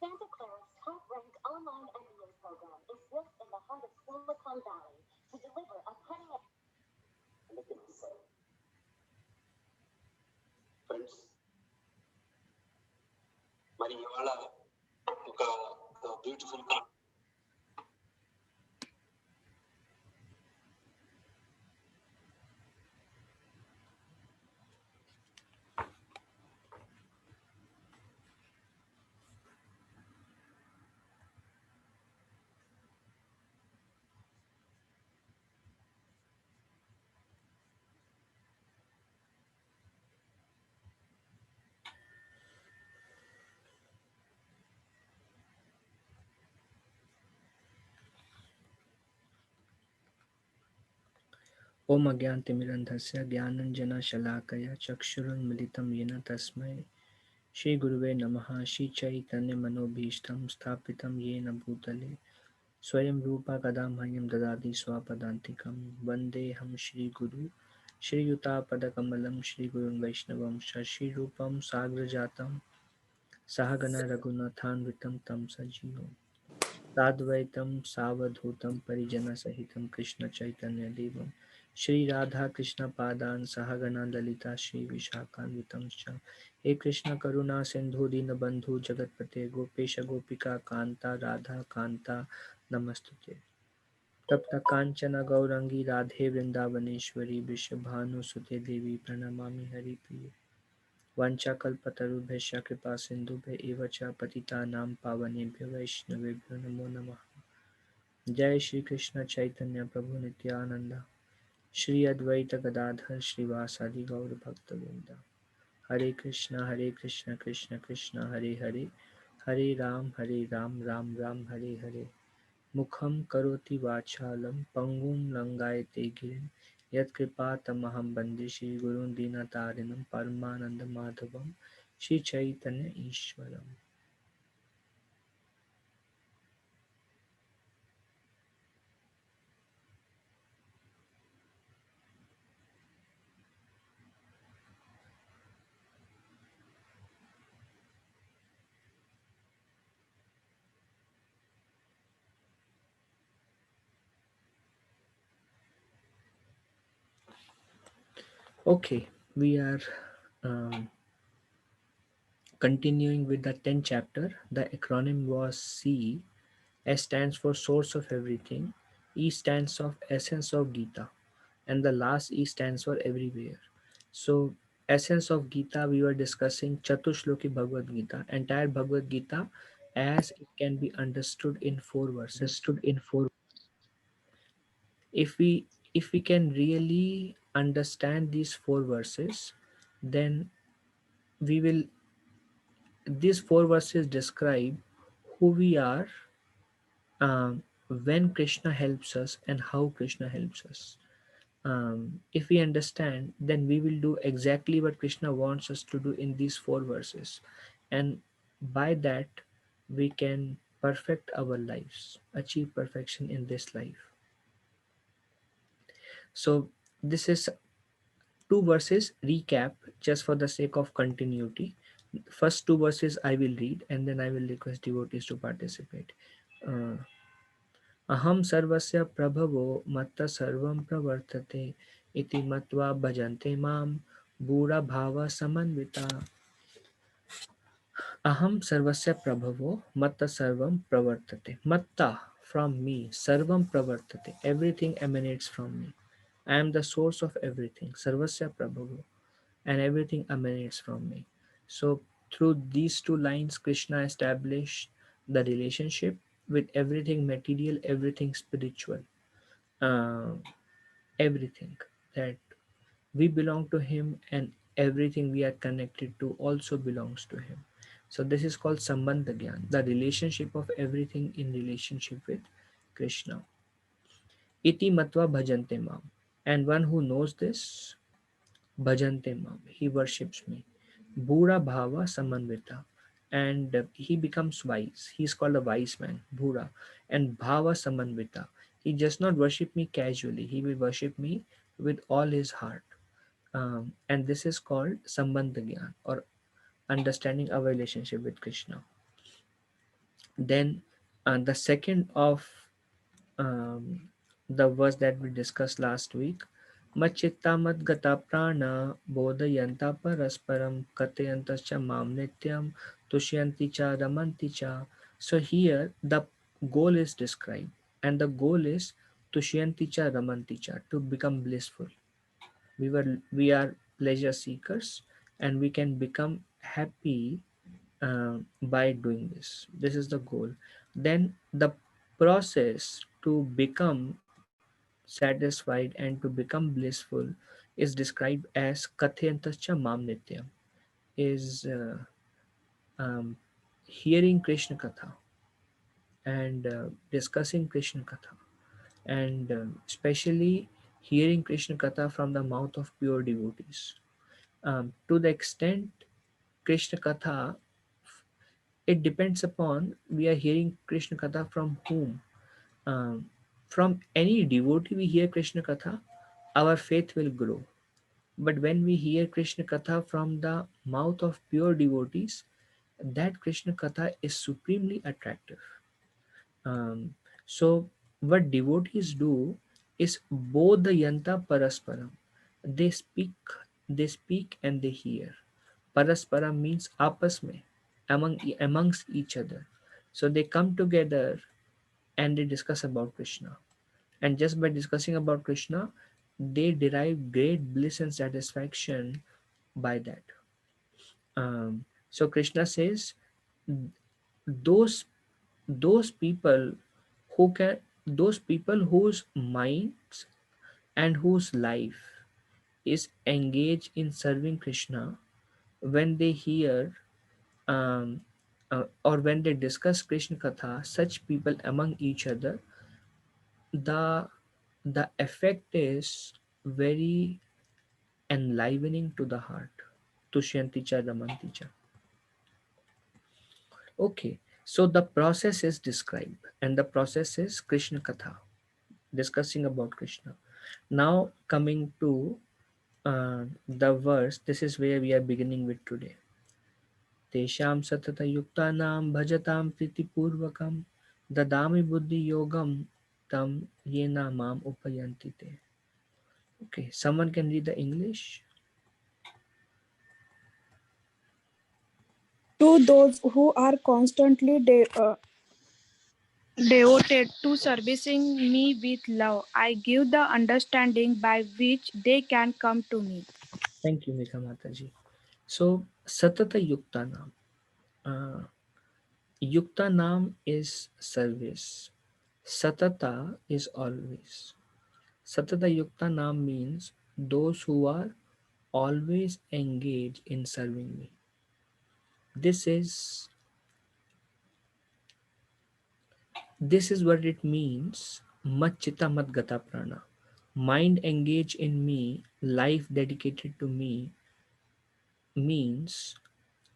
Santa Clara's top-ranked online MBA program exists in the heart of Silicon Valley to deliver a cutting-edge. Friends, మరి ఇవాళ ఒక beautiful ओम अज्ञानतिमिरन्धस्य ज्ञानाञ्जनशलाकया चक्षुरुन्मिलितं येन तस्मै श्रीगुरुवे नमः। श्रीचैतन्यमनोभीष्टं स्थापितं येन भूतले स्वयं रूपा कदा मह्यं ददाति स्वपदान्तिकं। वन्देऽहं श्रीगुरू श्रीयुतापदकमलं श्रीगुरुं वैष्णवं श्रीरूपं साग्रजातं सहगण रघुनाथान्वितं तं सजीवम् साद्वैतं सावधूतं परिजनसहितं कृष्णचैतन्यदेवं श्रीराधाकृष्णपादान् सहगणा ललिता श्रीविशाखान्वितं च। हे कृष्ण करुणा सिन्धु दीनबन्धु जगत्पते गोपेश गोपिका कान्ता राधा कान्ता नमस्तुते। तप्त काञ्चन गौरंगी राधे वृन्दावनेश्वरी वृषभानुसुते देवी प्रणमामि हरिप्रिये। वाञ्छाकल्पतरुभ्यश्च कृपा सिन्धुभ्य एव च पतितानां पावनेभ्यो वैष्णवेभ्यो नमो नमः। जय श्री कृष्ण चैतन्य प्रभु नित्यानंद श्री अद्वैत गदाधर श्रीवासादि गौर भक्तवृंद। हरे कृष्ण कृष्ण कृष्ण हरे हरे, हरे राम राम राम हरे हरे। मुखं करोति वाचालं पंगुं लंगायते गिरिं यत्कृपातमहं वन्दे श्रीगुरुं दीनतारिणं परमानन्दमाधवं Sri Chaitanya ईश्वरम्। Okay, we are um, continuing with the 10th chapter. The acronym was C. S stands for source of everything, E stands for essence of Gita, and the last E stands for everywhere. So, essence of Gita, we were discussing Chatushloki Bhagavad Gita, entire Bhagavad Gita as it can be understood in four verses. understood in four. If we can really understand these four verses, then we will these four verses describe who we are, when Krishna helps us and how Krishna helps us. If we understand, then we will do exactly what Krishna wants us to do in these four verses, and by that we can perfect our lives, achieve perfection in this life. So this is two verses recap just for the sake of continuity. First two verses I will read and then I will request devotees to participate. Uh, अहं सर्वस्य प्रभवो मत्तः सर्वं प्रवर्तते इति मत्वा भजन्ते मां समन्विता। अहं सर्वस्य प्रभवो मत्तः सर्वं प्रवर्तते। Matta, from me, sarvam pravartate, everything emanates from me. I am the source of everything, sarvasya prabhavo, and everything emanates from me. So through these two lines Krishna established the relationship with everything material, everything spiritual, uh, everything that we belong to him, and everything we are connected to also belongs to him. So this is called sambandha gyan, the relationship of everything in relationship with Krishna. Iti matva bhajante mam, and one who knows this, bhajante mam, he worships me. Bhura bhava samanvita, and he becomes wise. He is called a wise man, Bhura. And bhava samanvita, he does not worship me casually, he will worship me with all his heart. And this is called Sambandha Gyan, or understanding our relationship with Krishna. Then the second of um, the verse that we discussed last week, Machitta Madgata Prana Bodhayanta Parasparam Kathayantascha Mam Nityam Tushyanti Cha Ramanti Cha. So here the goal is described, and the goal is Tushyanti Cha Ramanti Cha, to become blissful. We are pleasure seekers, and we can become happy by doing this. This is the goal. Then the process to become satisfied and to become blissful is described as Kathayantascha Mam Nityam, is um, hearing Krishna Katha and discussing Krishna Katha, and especially hearing Krishna Katha from the mouth of pure devotees. To the extent Krishna Katha, it depends upon we are hearing Krishna Katha from whom. Um, from any devotee we hear Krishna Katha, our faith will grow. But when we hear Krishna Katha from the mouth of pure devotees, that Krishna Katha is supremely attractive. Um, so, what devotees do is both the yanta parasparam. They speak, they speak and they hear. Parasparam means apas mein, amongst each other. So they come together and they discuss about Krishna. And just by discussing about Krishna, they derive great bliss and satisfaction by that. So Krishna says, those those people who can those people whose minds and whose life is engaged in serving Krishna, when they hear um, or when they discuss Krishna Katha, such people among each other, the the effect is very enlivening to the heart. Tushyanticha Ramanticha. Okay, so the process is described, and the process is Krishna Katha, discussing about Krishna. Now, coming to the verse, this is where we are beginning with today. Tesham satata yuktanam bhajatam pritipurvakam dadami buddhi yogam tam yena mam upayantite. Okay, someone can read the English. To those who are constantly devoted to servicing me with love, I give the understanding by which they can come to me. Thank you, Mika Mataji. So, Satata Yuktanam. Uh, Yuktanam is service. Satata is always. Satata Yuktanam means those who are always engaged in serving me. This is this is what it means. Machita Madgata Prana. Mind engaged in me, life dedicated to me, means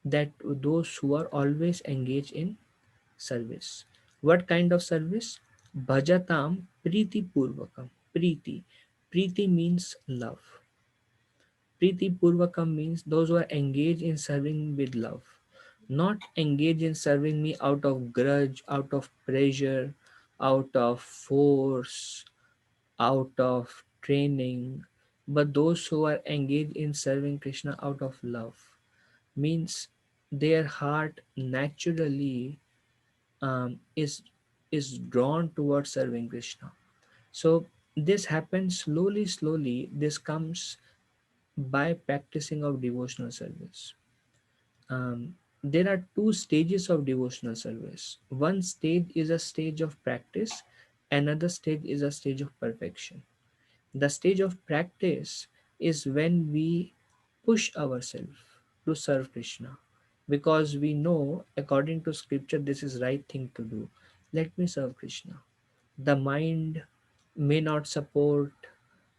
that those who are always engaged in service. What kind of service? Bhajatam Priti Purvakam. Priti. Priti means love. Priti Purvakam means those who are engaged in serving with love. Not engaged in serving me out of grudge, out of pressure, out of force, out of training, but those who are engaged in serving Krishna out of love, means their heart naturally is drawn towards serving Krishna. So this happens slowly, slowly. This comes by practicing of devotional service. There are two stages of devotional service. One stage is a stage of practice, another stage is a stage of perfection. The stage of practice is when we push ourselves to serve Krishna, because we know according to scripture this is right thing to do. Let me serve Krishna. The mind may not support,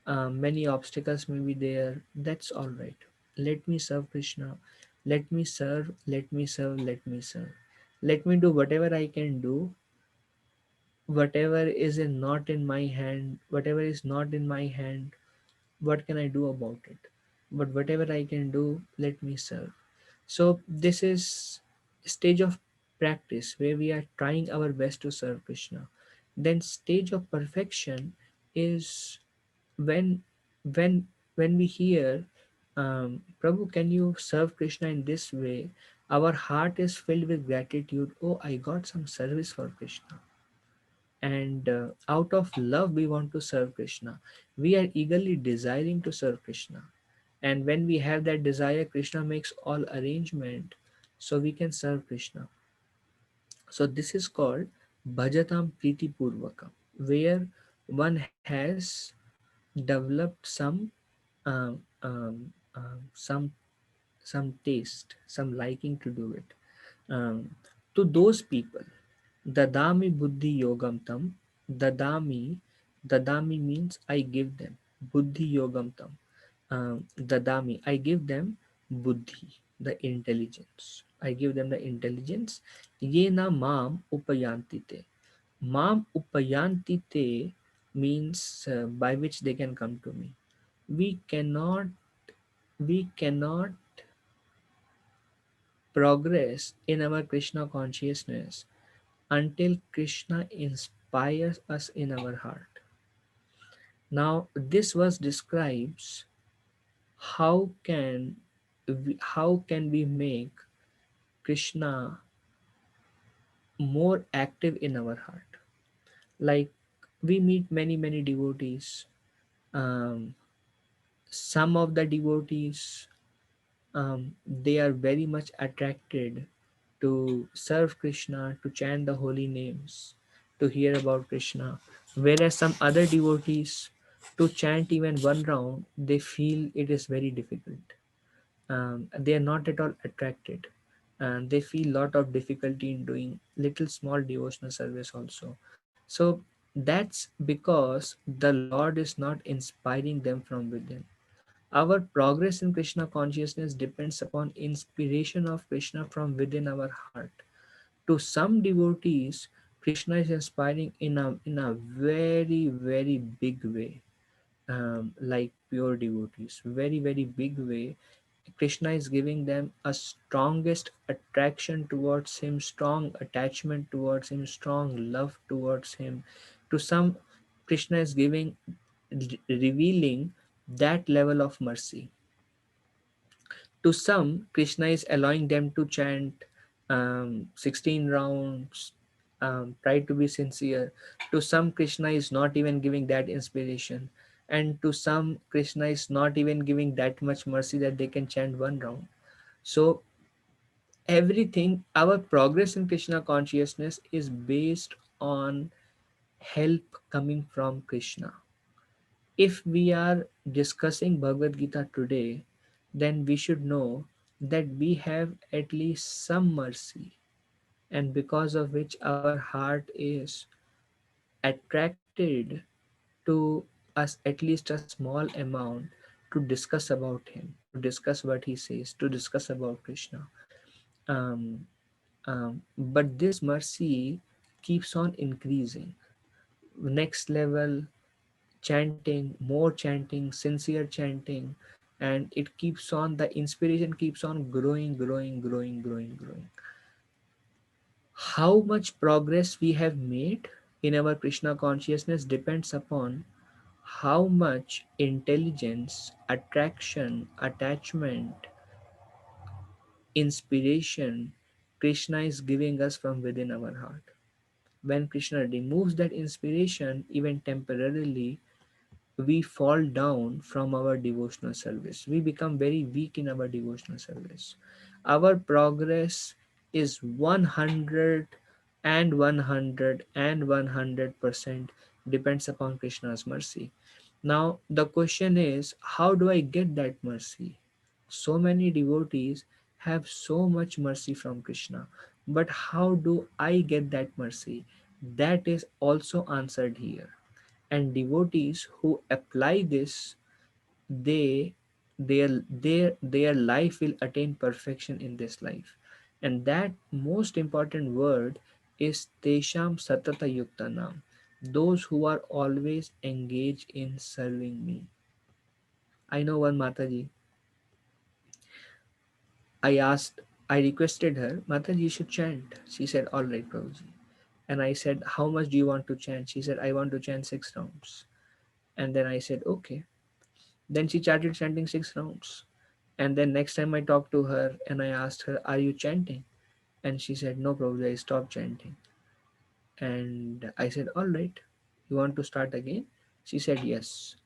many obstacles may be there. That's all right. Let me serve Krishna. Let me serve, let me serve, let me serve. Let me do whatever I can do, whatever is not in my hand, whatever is not in my hand, what can I do about it? But whatever I can do, let me serve. So this is stage of practice, where we are trying our best to serve Krishna. Then stage of perfection is when when when we hear, Prabhu, can you serve Krishna in this way? Our heart is filled with gratitude. Oh, I got some service for Krishna, and out of love we want to serve Krishna. We are eagerly desiring to serve Krishna, and when we have that desire, Krishna makes all arrangement so we can serve Krishna. So this is called bhajatam priti purvakam, where one has developed um, um, some taste, some liking to do it. To those people, dadami buddhi yogam tam, dadami, dadami means I give them, buddhi yogam tam, dadami, I give them buddhi, the intelligence. I give them the intelligence. Ye na mam upayantite. Mam upayantite means by which they can come to me. We cannot we cannot progress in our Krishna consciousness until Krishna inspires us in our heart. Now, this verse describes how can we make Krishna more active in our heart. Like, we meet many devotees. Um, some of the devotees, they are very much attracted to serve Krishna, to chant the holy names, to hear about Krishna. Whereas some other devotees, to chant even one round, they feel it is very difficult. They are not at all attracted. And they feel lot of difficulty in doing little small devotional service also. So that's because the Lord is not inspiring them from within. Our progress in Krishna consciousness depends upon inspiration of Krishna from within our heart. To some devotees, Krishna is inspiring in a very big way, like pure devotees, very big way. Krishna is giving them a strongest attraction towards him, strong attachment towards him, strong love towards him. To some, Krishna is giving, revealing that level of mercy. To some, Krishna is allowing them to chant 16 rounds, try to be sincere. To some, Krishna is not even giving that inspiration. And to some, Krishna is not even giving that much mercy that they can chant one round. So, everything, our progress in Krishna consciousness is based on help coming from Krishna. If we are discussing Bhagavad Gita today, then we should know that we have at least some mercy, and because of which our heart is attracted to us at least a small amount to discuss about him, to discuss what he says, to discuss about Krishna. Um, but this mercy keeps on increasing. Next level, chanting, more chanting, sincere chanting, and it keeps on, the inspiration keeps on growing. How much progress we have made in our Krishna consciousness depends upon how much intelligence, attraction, attachment, inspiration Krishna is giving us from within our heart. When Krishna removes that inspiration, even temporarily, we fall down from our devotional service. We become very weak in our devotional service. Our progress is 100 and 100 and 100% depends upon Krishna's mercy. Now, the question is, how do I get that mercy? So many devotees have so much mercy from Krishna, but how do I get that mercy? That is also answered here. And devotees who apply this, they their life will attain perfection in this life. And that most important word is tesham satata yuktanam, those who are always engaged in serving me. I know one Mataji, I asked I requested her, Mataji, you should chant. She said, all right, Prabhuji. And I said, how much do you want to chant? She said, I want to chant 6 rounds. And then I said, okay. Then she started chanting 6 rounds. And then next time I talked to her and I asked her, are you chanting? And she said, no, Prabhuji, I stopped chanting. And I said, all right, you want to start again? She said, yes.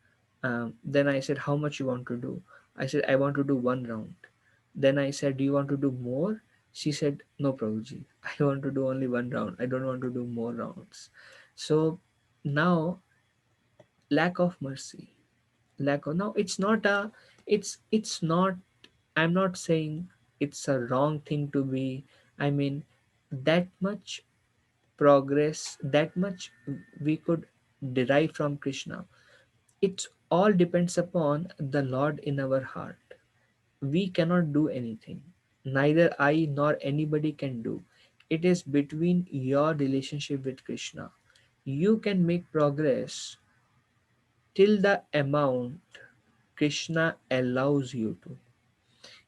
Then I said, how much you want to do? I said, I want to do 1 round. Then I said, do you want to do more? She said, no, Prabhuji, I want to do only 1 round. I don't want to do more rounds. So now, lack of mercy. Lack of, now it's not a, it's not, I'm not saying it's a wrong thing to be, I mean, that much progress, that much we could derive from Krishna. It all depends upon the Lord in our heart. We cannot do anything. Neither I nor anybody can do. It is between your relationship with Krishna. You can make progress till the amount Krishna allows you to.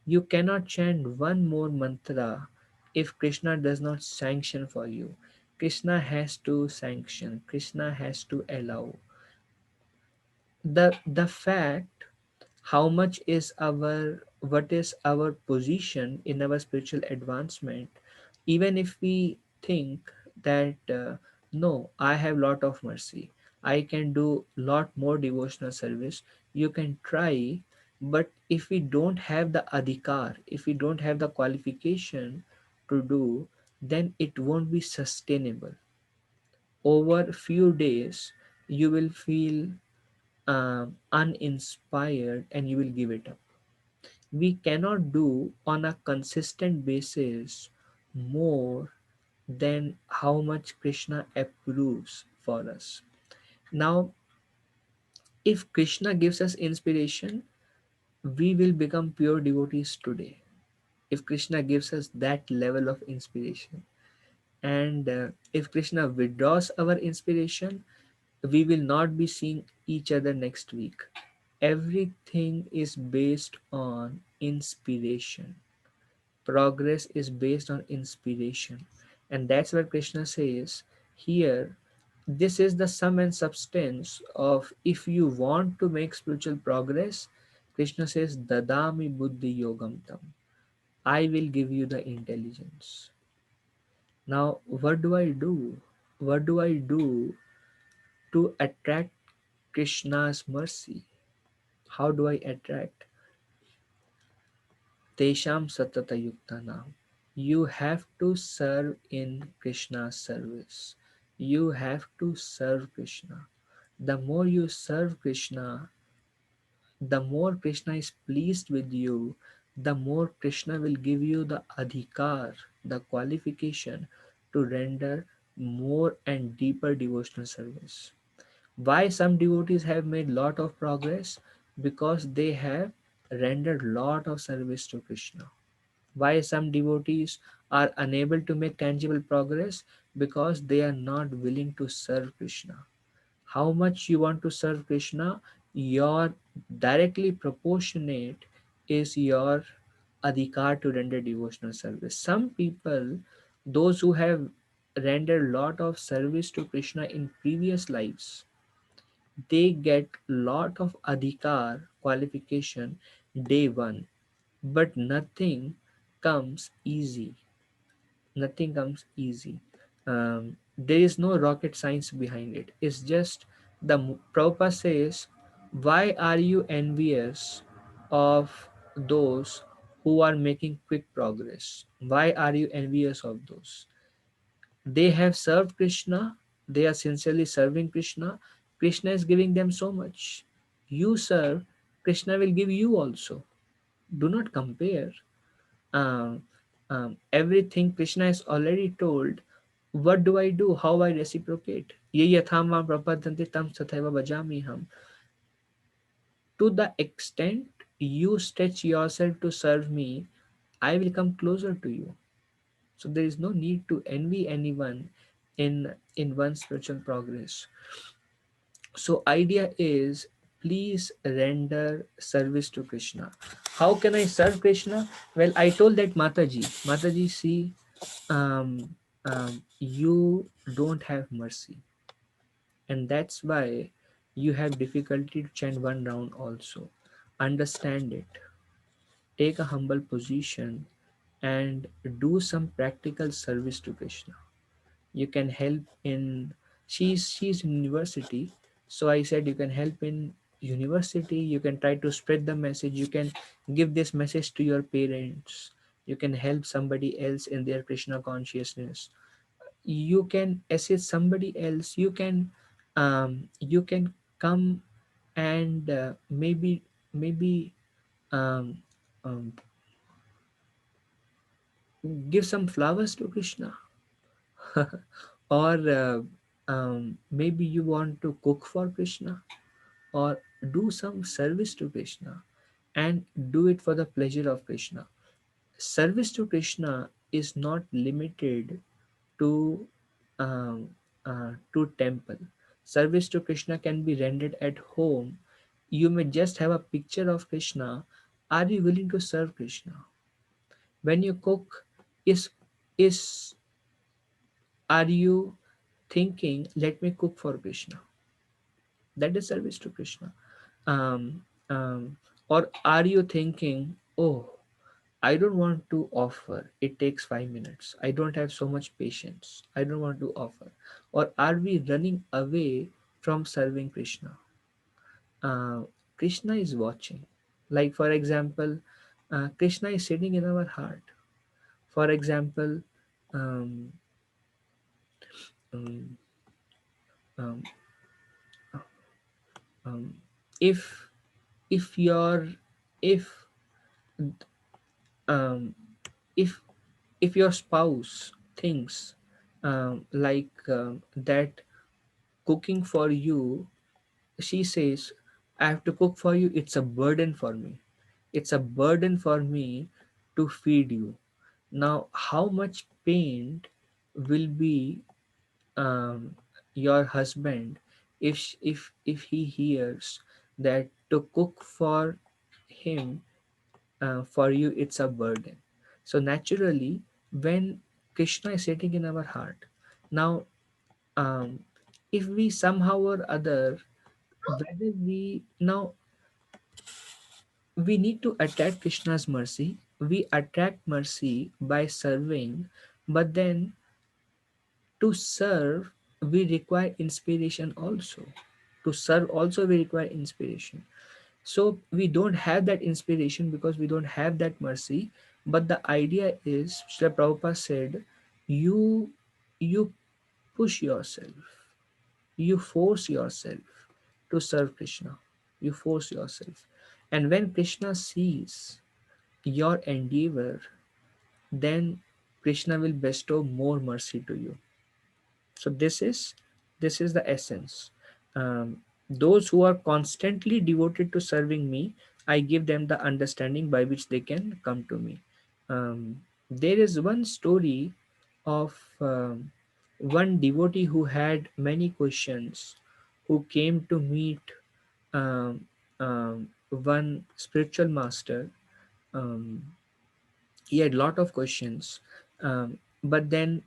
You cannot chant one more mantra if Krishna does not sanction for you. Krishna has to sanction, Krishna has to allow. The fact how much is our, what is our position in our spiritual advancement, even if we think that no, I have lot of mercy, I can do lot more devotional service, you can try. But if we don't have the adhikar, if we don't have the qualification to do, then it won't be sustainable. Over few days you will feel uninspired and you will give it up. We cannot do on a consistent basis more than how much Krishna approves for us. Now, if Krishna gives us inspiration, we will become pure devotees today. If Krishna gives us that level of inspiration, and if Krishna withdraws our inspiration, we will not be seeing each other next week. Everything is based on inspiration. Progress is based on inspiration. And that's what Krishna says here. This is the sum and substance of, if you want to make spiritual progress, Krishna says, Dadami Buddhi Yogam Tam. I will give you the intelligence. Now, what do I do? What do I do to attract Krishna's mercy? How do I attract? Tesham Satata Yuktanam. You have to serve in Krishna's service. You have to serve Krishna. The more you serve Krishna, the more Krishna is pleased with you, the more Krishna will give you the adhikar, the qualification to render more and deeper devotional service. Why some devotees have made lot of progress? Because they have rendered lot of service to Krishna. Why some devotees are unable to make tangible progress? Because they are not willing to serve Krishna. How much you want to serve Krishna, your directly proportionate is your adhikar to render devotional service. Some people, those who have rendered lot of service to Krishna in previous lives, they get lot of adhikar qualification day one, but nothing comes easy. Nothing comes easy. There is no rocket science behind it. It's just the Prabhupada says, why are you envious of those who are making quick progress? Why are you envious of those? They have served Krishna, they are sincerely serving Krishna. Krishna is giving them so much. You serve, Krishna will give you also. Do not compare. um, Everything Krishna has already told. What do I do? How I reciprocate? Ye yatham mam prapadanti tam sathaiva bhajami ham. To the extent you stretch yourself to serve me, I will come closer to you. So there is no need to envy anyone in one's spiritual progress. So idea is, please render service to Krishna. How can I serve Krishna? Well, I told that Mataji, see, um, you don't have mercy, and that's why you have difficulty to chant one round also. Understand it. Take a humble position and do some practical service to Krishna. You can help in, she's in university, so I said you can help in university. You can try to spread the message. You can give this message to your parents. You can help somebody else in their Krishna consciousness. You can assist somebody else. You can come and maybe um, um, give some flowers to Krishna. Or maybe you want to cook for Krishna, or do some service to Krishna, and do it for the pleasure of Krishna. Service to Krishna is not limited to to temple. Service to Krishna can be rendered at home. You may just have a picture of Krishna. Are you willing to serve Krishna? When you cook, is are you thinking, let me cook for Krishna? That is service to Krishna. Um, um, or are you thinking, oh, I don't want to offer. It takes 5 minutes. I don't have so much patience. I don't want to offer. Or are we running away from serving Krishna? Uh, Krishna is watching. Like, for example, Krishna is sitting in our heart. For example, um, um, um, um, if if your if um, if if your spouse thinks that cooking for you, she says, I have to cook for you, it's a burden for me. It's a burden for me to feed you. Now, how much pain will be um, your husband if he hears that to cook for him, for you it's a burden. So naturally, when Krishna is sitting in our heart, now um, if we somehow or other, whether we now, we need to attract Krishna's mercy. We attract mercy by serving, but then to serve we require inspiration also. To serve also we require inspiration. So we don't have that inspiration because we don't have that mercy. But the idea is, Srila Prabhupada said, you you push yourself, you force yourself to serve Krishna. You force yourself. And when Krishna sees your endeavor, then Krishna will bestow more mercy to you. So this is the essence. um, those who are constantly devoted to serving me, I give them the understanding by which they can come to me. There is one story of one devotee who had many questions, who came to meet um, one spiritual master. um, he had lot of questions, but then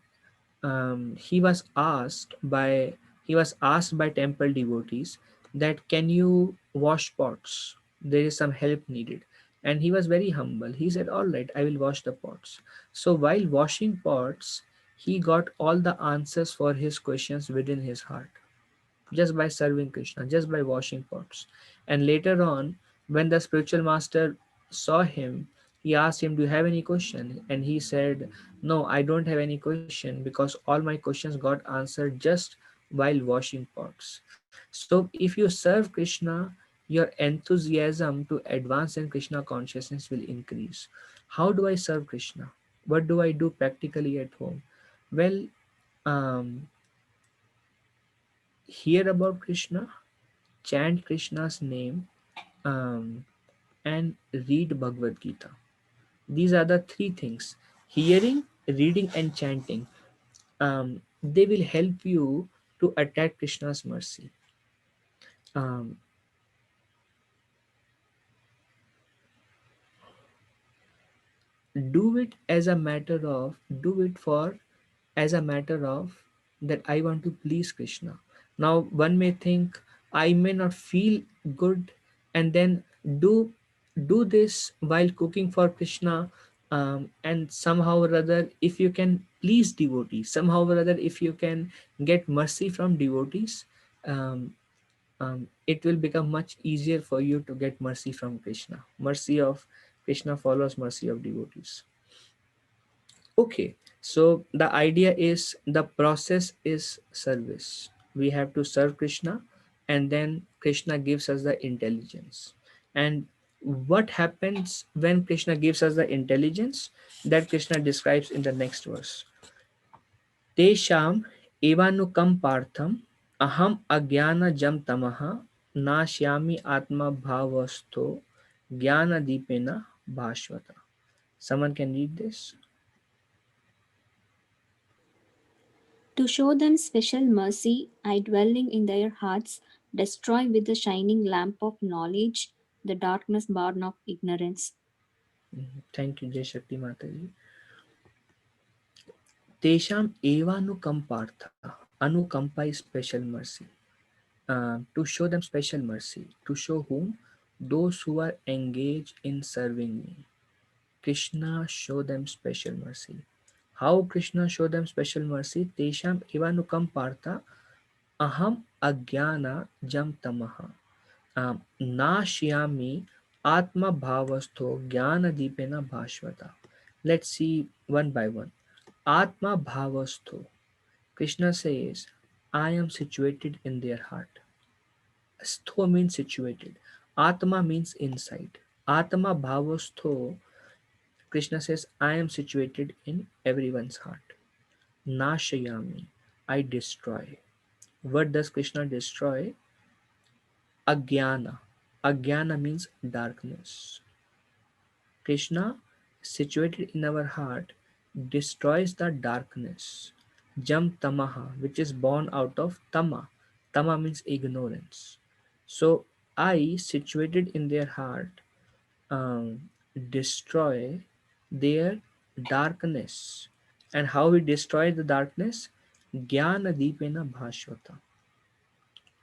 he was asked by temple devotees that, can you wash pots, there is some help needed. And he was very humble. He said, all right, I will wash the pots. So while washing pots, he got all the answers for his questions within his heart, just by serving Krishna, just by washing pots. And later on, when the spiritual master saw him, he asked him, do you have any question? And he said, no, I don't have any question, because all my questions got answered just while washing pots. So if you serve Krishna, your enthusiasm to advance in Krishna consciousness will increase. How do I serve Krishna? What do I do practically at home? Well, um, hear about Krishna, chant Krishna's name, um, and read Bhagavad Gita. These are the three things: hearing, reading, and chanting. They will help you to attract Krishna's mercy. Um, do it as a matter of, do it for, as a matter of that I want to please Krishna. Now one may think I may not feel good, and then do do this while cooking for Krishna, and somehow or other, if you can please devotees, somehow or other, if you can get mercy from devotees, um, it will become much easier for you to get mercy from Krishna. Mercy of Krishna follows mercy of devotees. Okay, so the idea is the process is service. We have to serve Krishna, and then Krishna gives us the intelligence. And what happens when Krishna gives us the intelligence? That Krishna describes in the next verse. Tesham evanukam partham aham agyana jam tamaha nashyami atma bhavastho jnana deepena bhashvata. Someone can read this? To show them special mercy, I dwelling in their hearts, destroy with the shining lamp of knowledge the darkness born of ignorance. Thank you, Jai Shakti Mataji. Tesham evanukampartha. Anukampa is special mercy. To show them special mercy. To show whom? Those who are engaged in serving me. Krishna show them special mercy. How Krishna show them special mercy? Tesham evanukampartha aham agyana jam tamaha. Nashyami atma bhavastho jnana deepena bhashvata. Let's see one by one. Atma bhavastho. Krishna says, I am situated in their heart. Stho means situated. Atma means inside. Atma bhavastho. Krishna says, I am situated in everyone's heart. Nashayami. I destroy. What does Krishna destroy? Agyana. Agyana means darkness. Krishna, situated in our heart, destroys the darkness. Jam tamaha, which is born out of tama. Tama means ignorance. So I, situated in their heart, um, destroy their darkness. And how we destroy the darkness? Jnana deepena bhashvata.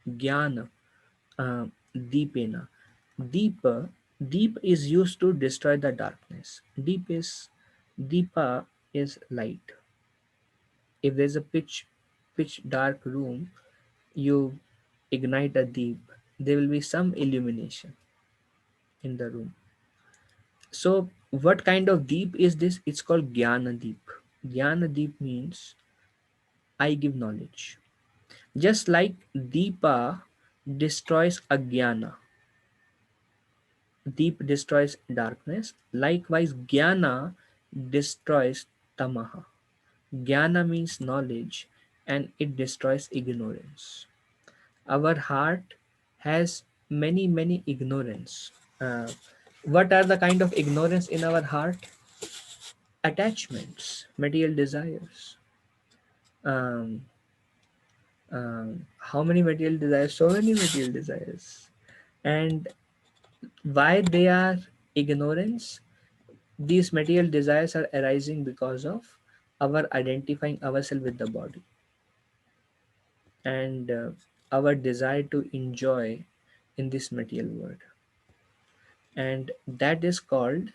Jnana deepena. Deepa, deep is used to destroy the darkness. Deepa is light. If there's a pitch dark room, you ignite a deep, there will be some illumination in the room. So what kind of deep is this? It's called Jnana Deep. Jnana Deep means I give knowledge. Just like Deepa destroys Agyana, deep destroys darkness. Likewise, Jnana destroys Tamaha. Jnana means knowledge, and it destroys ignorance. Our heart has many ignorance. What are the kind of ignorance in our heart? Attachments, material desires. Um, how many material desires? So many material desires. And why they are ignorance? These material desires are arising because of our identifying ourselves with the body, and our desire to enjoy in this material world, and that is called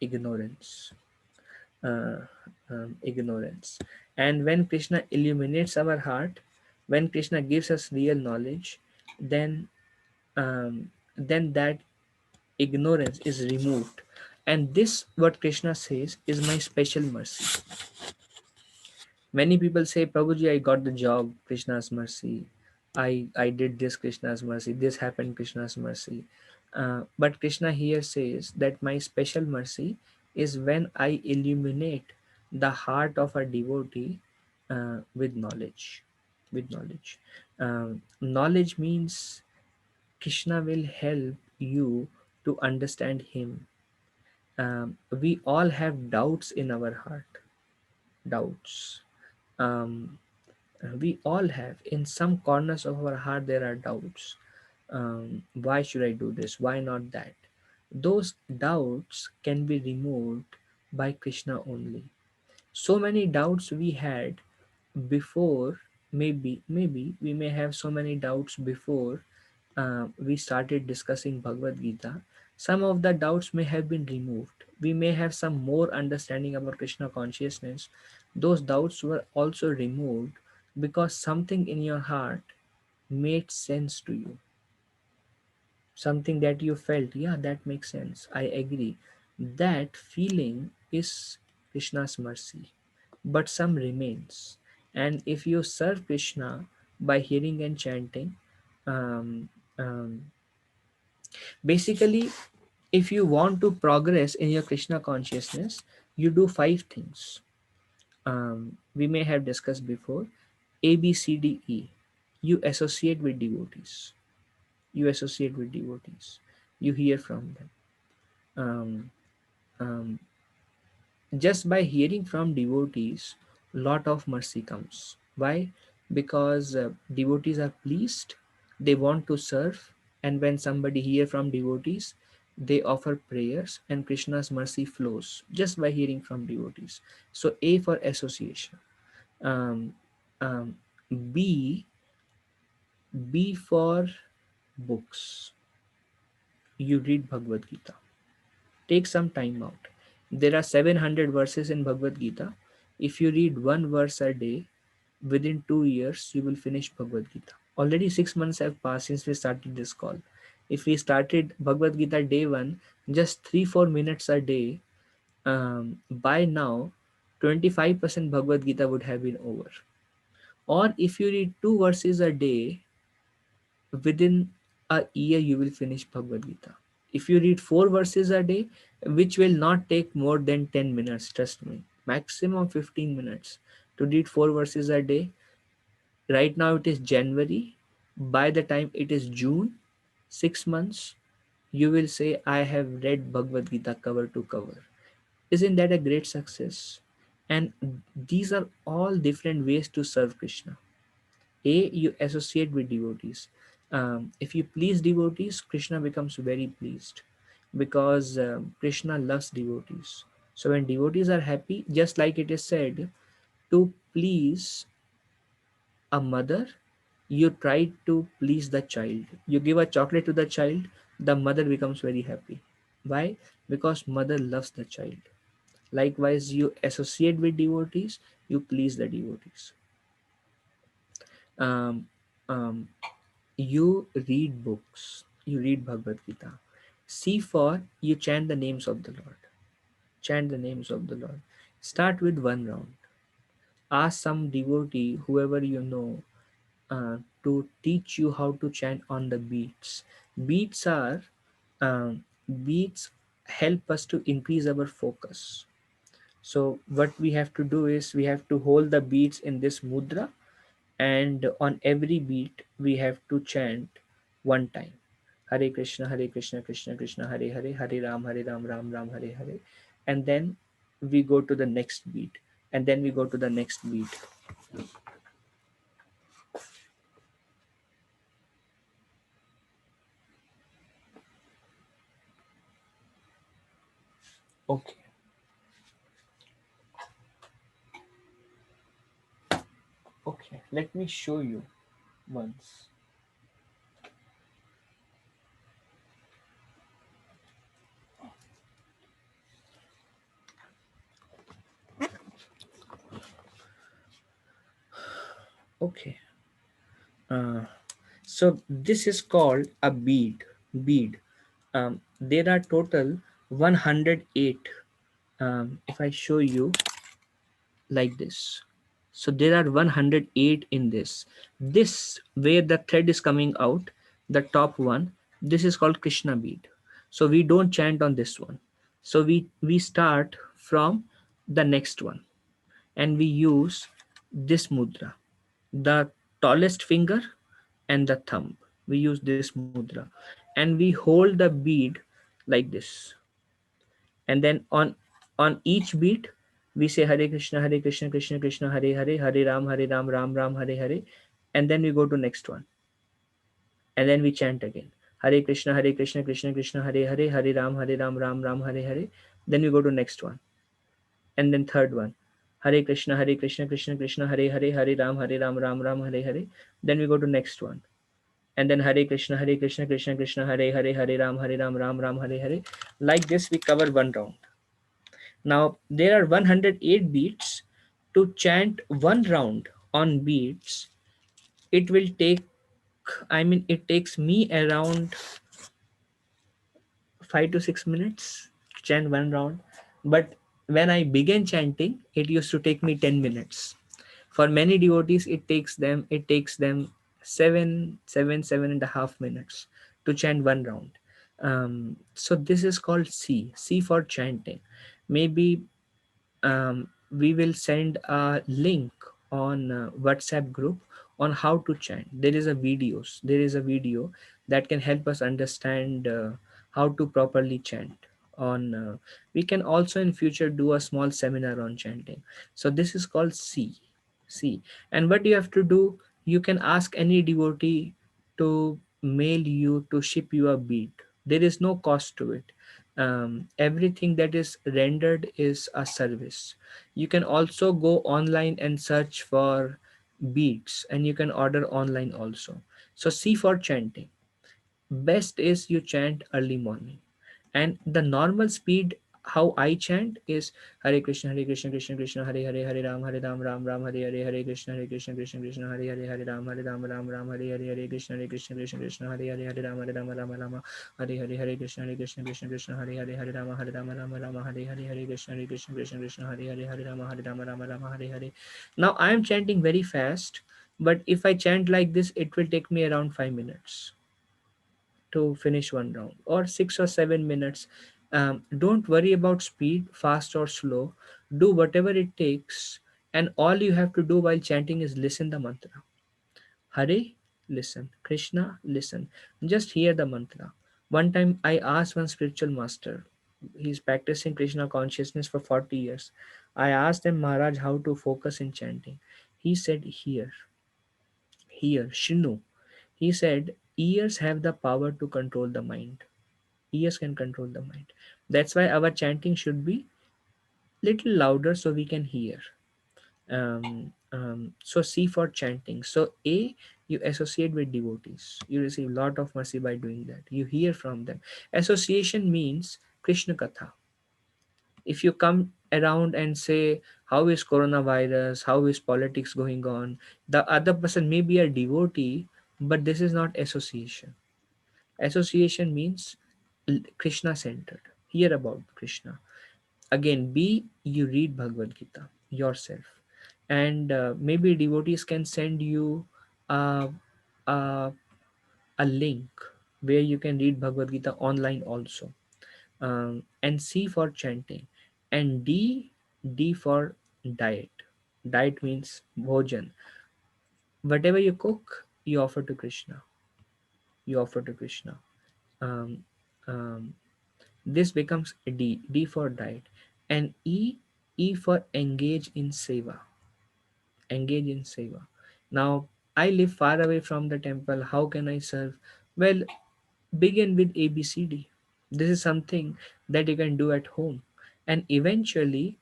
ignorance. uh, Ignorance. And when Krishna illuminates our heart, when Krishna gives us real knowledge, then then that ignorance is removed. And this, what Krishna says, is my special mercy. Many people say, Prabhuji, I got the job, Krishna's mercy. I did this, Krishna's mercy. This happened, Krishna's mercy. But Krishna here says that my special mercy is when I illuminate the heart of a devotee with knowledge. With knowledge. Knowledge means Krishna will help you to understand Him. We all have doubts in our heart. Doubts. Um, we all have, in some corners of our heart there are doubts. Why should I do this, why not that? Those doubts can be removed by Krishna only. So many doubts we had before, maybe we may have so many doubts before we started discussing Bhagavad Gita. Some of the doubts may have been removed. We may have some more understanding about Krishna consciousness. Those doubts were also removed because something in your heart made sense to you. Something that you felt, yeah, that makes sense. I agree. That feeling is Krishna's mercy. But some remains. And if you serve Krishna by hearing and chanting, um, um, basically, if you want to progress in your Krishna consciousness, you do five things. We may have discussed before: A, B, C, D, E. You associate with devotees. You associate with devotees. You hear from them. Um, um, just by hearing from devotees, lot of mercy comes. Why? Because devotees are pleased, they want to serve, and when somebody hear from devotees, they offer prayers, and Krishna's mercy flows just by hearing from devotees. So A for association. um, um, b B for books. You read Bhagavad Gita. Take some time out. There are 700 verses in Bhagavad Gita. If you read one verse a day, within 2 years, you will finish Bhagavad Gita. Already 6 months have passed since we started this call. If we started Bhagavad Gita day one, just 3-4 minutes a day, by now, 25% Bhagavad Gita would have been over. Or if you read two verses a day, within a year you will finish Bhagavad Gita. If you read four verses a day, which will not take more than 10 minutes, trust me, maximum 15 minutes to read four verses a day. Right now it is January. By the time it is June, 6 months, you will say, I have read Bhagavad Gita cover to cover. Isn't that a great success? And these are all different ways to serve Krishna. A, you associate with devotees. If you please devotees, Krishna becomes very pleased because Krishna loves devotees. So when devotees are happy, just like it is said, to please a mother, you try to please the child. You give a chocolate to the child, the mother becomes very happy. Why? Because mother loves the child. Likewise, you associate with devotees, you please the devotees. Um, um, You read books, you read Bhagavad Gita. C for you chant the names of the Lord. Chant the names of the Lord. Start with one round. Ask some devotee, whoever you know, to teach you how to chant on the beats. Beats are beats help us to increase our focus. So what we have to do is we have to hold the beats in this mudra, and on every beat we have to chant one time. Hare Krishna, Hare Krishna, Krishna Krishna, Hare Hare, Hare Ram, Ram Ram, Hare Hare. And then we go to the next beat. And then we go to the next beat. Okay. Okay. Let me show you once. Okay. Uh, so this is called a bead. Bead. There are total 108. If I show you like this, so there are 108 in this. This where the thread is coming out, the top one, this is called Krishna bead. So we don't chant on this one. So we start from the next one, and we use this mudra, the tallest finger and the thumb. We use this mudra, and we hold the bead like this. And then on each beat we say Hare Krishna, Hare Krishna, Krishna Krishna, Hare Hare, Hare Ram, Ram Ram, Hare Hare. And then we go to next one, and then we chant again, Hare Krishna, Krishna Krishna, Hare Hare, Hare Ram, Ram Ram, Hare Hare. Then we go to next one, And then third one, Hare Krishna, Krishna Krishna, Hare Ram, Ram Ram, Hare. Then we go to next one, and then Hare Krishna, Krishna Krishna, Hare Ram, Ram Ram, Hare. Like this, we cover one round. Now there are 108 beats. To chant one round on beats, it will take, I mean, it takes me around 5 to 6 minutes to chant one round. But when I began chanting, it used to take me 10 minutes. For many devotees, it takes them 7.5 minutes to chant one round. So this is called C for chanting. Maybe we will send a link on WhatsApp group on how to chant. There is a video that can help us understand how to properly chant on we can also in future do a small seminar on chanting. So this is called C. And what you have to do, you can ask any devotee to mail you, to ship you a bead. There is no cost to it. Everything that is rendered is a service. You can also go online and search for beats, and you can order online also. So C for chanting. Best is you chant early morning, and the normal speed how I chant is Hare Krishna, Krishna Krishna, Hare Hare, Hare Ram, Ram Hare Hare, Hare Krishna, Krishna Krishna, Hare Hare, Hare Ram, Ram Hare Hare, Hare Krishna, Krishna Hare Hare, Hare Ram, Hare Hare, Hare Krishna, Krishna Hare Hare, Hare Ram, Hare Hare, Hare Krishna, Krishna Hare Hare, Hare Ram, Hare Hare. Now I am chanting very fast, but if I chant like this, it will take me around 5 minutes to finish one round, or 6 or 7 minutes. Don't worry about speed, fast or slow. Do whatever it takes, and all you have to do while chanting is listen the mantra. Hare, listen. Krishna, listen. Just hear the mantra. One time I asked one spiritual master, he's practicing Krishna consciousness for 40 years. I asked him, Maharaj, how to focus in chanting. He said, hear, Shinu. He said, ears have the power to control the mind. Ears can control the mind. That's why our chanting should be little louder so we can hear. So C for chanting. So A, you associate with devotees. You receive lot of mercy by doing that. You hear from them. Association means Krishna Katha. If you come around and say, how is coronavirus? How is politics going on? The other person may be a devotee, but this is not association. Association means Krishna centered. Hear about Krishna. Again, B, you read Bhagavad Gita yourself. And maybe devotees can send you a, a, a link where you can read Bhagavad Gita online also. And C for chanting. And D for diet. Diet means bhojan. Whatever you cook, you offer to Krishna. You offer to Krishna. Um, um, This becomes D for diet. And E for engage in seva. Engage in seva. Now, I live far away from the temple. How can I serve? Well, begin with ABCD. This is something that you can do at home. And eventually,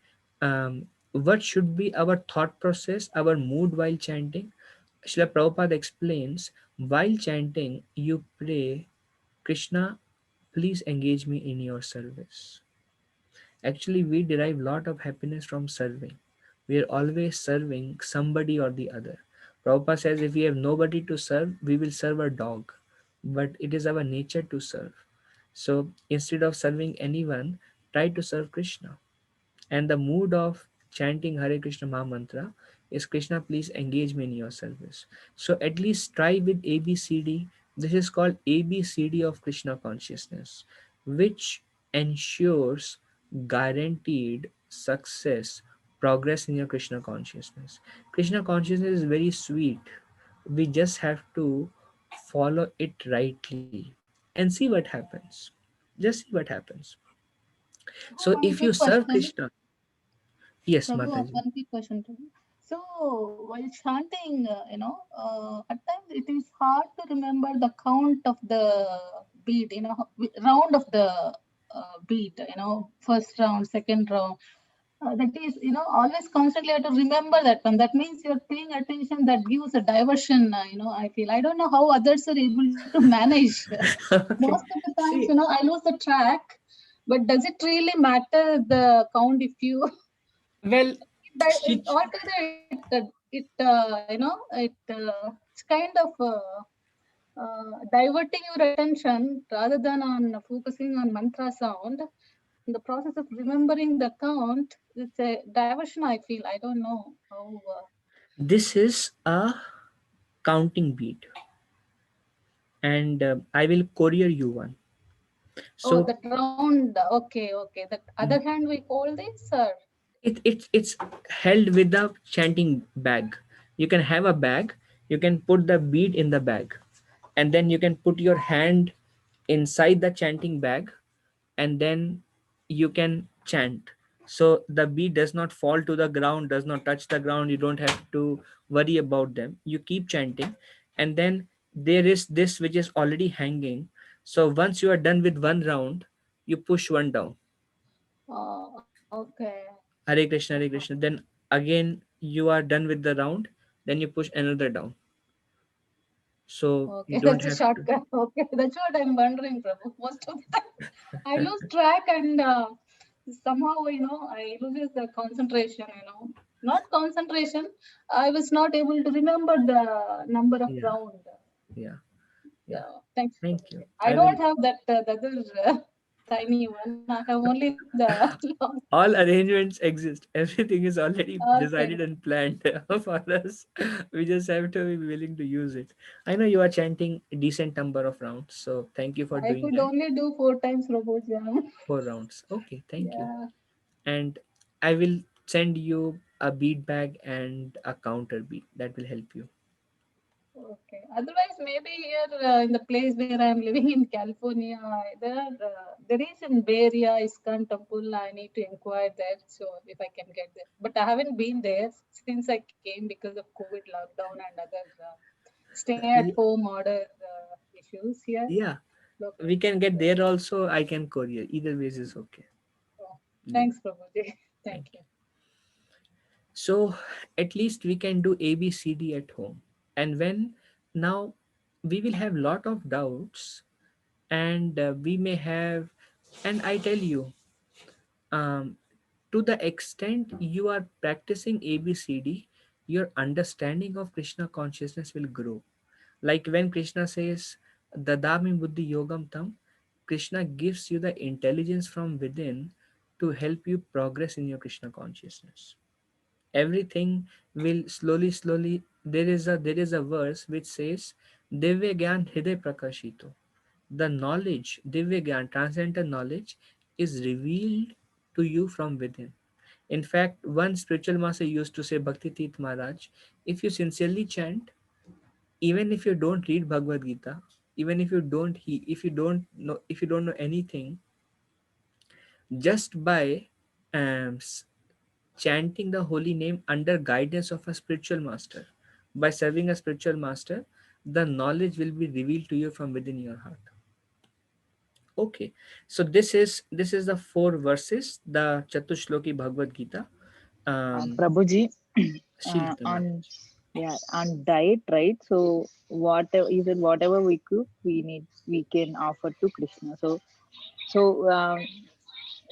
what should be our thought process, our mood while chanting? Srila Prabhupada explains, while chanting, you pray, Krishna, please engage me in your service. Actually, we derive lot of happiness from serving. We are always serving somebody or the other. Prabhupada says if we have nobody to serve, we will serve a dog. But it is our nature to serve. So instead of serving anyone, try to serve Krishna. And the mood of chanting Hare Krishna Maha Mantra is Krishna, please engage me in your service. So at least try with ABCD. This is called ABCD of Krishna consciousness, which ensures guaranteed success, progress in your Krishna consciousness. Krishna consciousness is very sweet. We just have to follow it rightly and see what happens. Just see what happens. So Prabhu, if one you quick serve question. Krishna, yes, Prabhu, Mataji. one quick question to you. So, while chanting, at times it is hard to remember the count of the beat, round of the beat, first round, second round. That is, always constantly have to remember that one. That means you're paying attention. That gives a diversion. I feel. I don't know how others are able to manage. Most Okay. of the times, See, I lose the track. But does it really matter the count if you well, that it, she, altogether it's kind of diverting your attention rather than on focusing on mantra sound. In the process of remembering the count, it's a diversion. I feel. I don't know how. this is a counting beat, and I will courier you one. Oh, So that round. Okay, okay. The other mm, hand we hold this, or it's held with the chanting bag. You can have a bag. You can put the bead in the bag, and then you can put your hand inside the chanting bag, and then you can chant. So the bead does not fall to the ground, does not touch the ground. You don't have to worry about them. You keep chanting, and then there is this which is already hanging. So once you are done with one round, you push one down. okay. Hare Krishna, Hare Krishna. Then again you are done with the round, then you push another down. So Okay, you don't that's a have to. shortcut. Okay, that's what I'm wondering, Prabhu. Most of the time, I lose track and somehow, I lose the concentration, Not concentration. I was not able to remember the number of Yeah, round. yeah, yeah. Yeah, thanks, Thank Prabhu. you. I I will. don't have that the other tiny one. I have only the long. All arrangements exist. Everything is already Okay. decided and planned for us. We just have to be willing to use it. I know you are chanting a decent number of rounds, so thank you for I doing could that. only do 4 times Prabhu Jam. 4 rounds. Okay, thank you. Yeah. And I will send you a beat bag and a counter beat that will help you. Okay. Otherwise, maybe here in the place where I am living in California, there is in Bay Area ISKCON temple. I need to inquire there, so if I can get there. But I haven't been there since I came because of COVID lockdown and other stay-at-home order issues here Yeah, locally. we can get So, there also. I can courier. Either ways is okay. oh, Yeah, thanks, Prabhuji. Thank thank you. you. So at least we can do ABCD at home. And when now we will have lot of doubts, and we may have, and I tell you, um, to the extent you are practicing ABCD, your understanding of Krishna consciousness will grow. Like when Krishna says, Dadami Buddhi Yogam Tam, Krishna gives you the intelligence from within to help you progress in your Krishna consciousness. Everything will slowly. There is a verse which says, Divya Gyan Hriday Prakashito. The knowledge, Divya Gyan, transcendental knowledge, is revealed to you from within. In fact, one spiritual master used to say, Bhakti Tirth Maharaj, if you sincerely chant, even if you don't read Bhagavad Gita, even if you don't know anything, just by um, s- chanting the holy name under guidance of a spiritual master, by serving a spiritual master, the knowledge will be revealed to you from within your heart. Okay, so this is the four verses, the Chatushloki Bhagavad Gita. Prabhuji, Shilita ma'am. on yeah on diet, right? So whatever you said, whatever we cook, we can offer to Krishna. So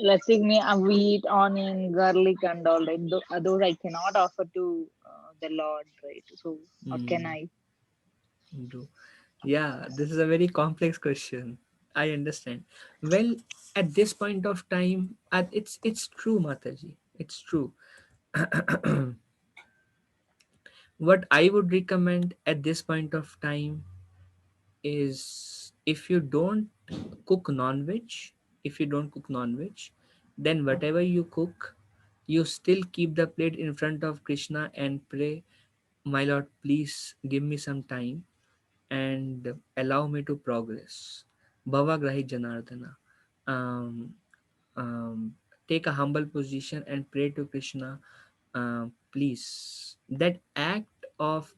let's say me we eat onion, garlic, and all that. Those I cannot offer to the Lord, right? So how can Mm, I? do. Yeah, this is a very complex question. I understand. Well, at this point of time, it's true, Mataji. It's true. What I would recommend at this point of time is, if you don't cook non-veg, then whatever you cook, you still keep the plate in front of Krishna and pray, my Lord, please give me some time and allow me to progress. Bhava Grahi Janardana. Um, um, Take a humble position and pray to Krishna, please. That act of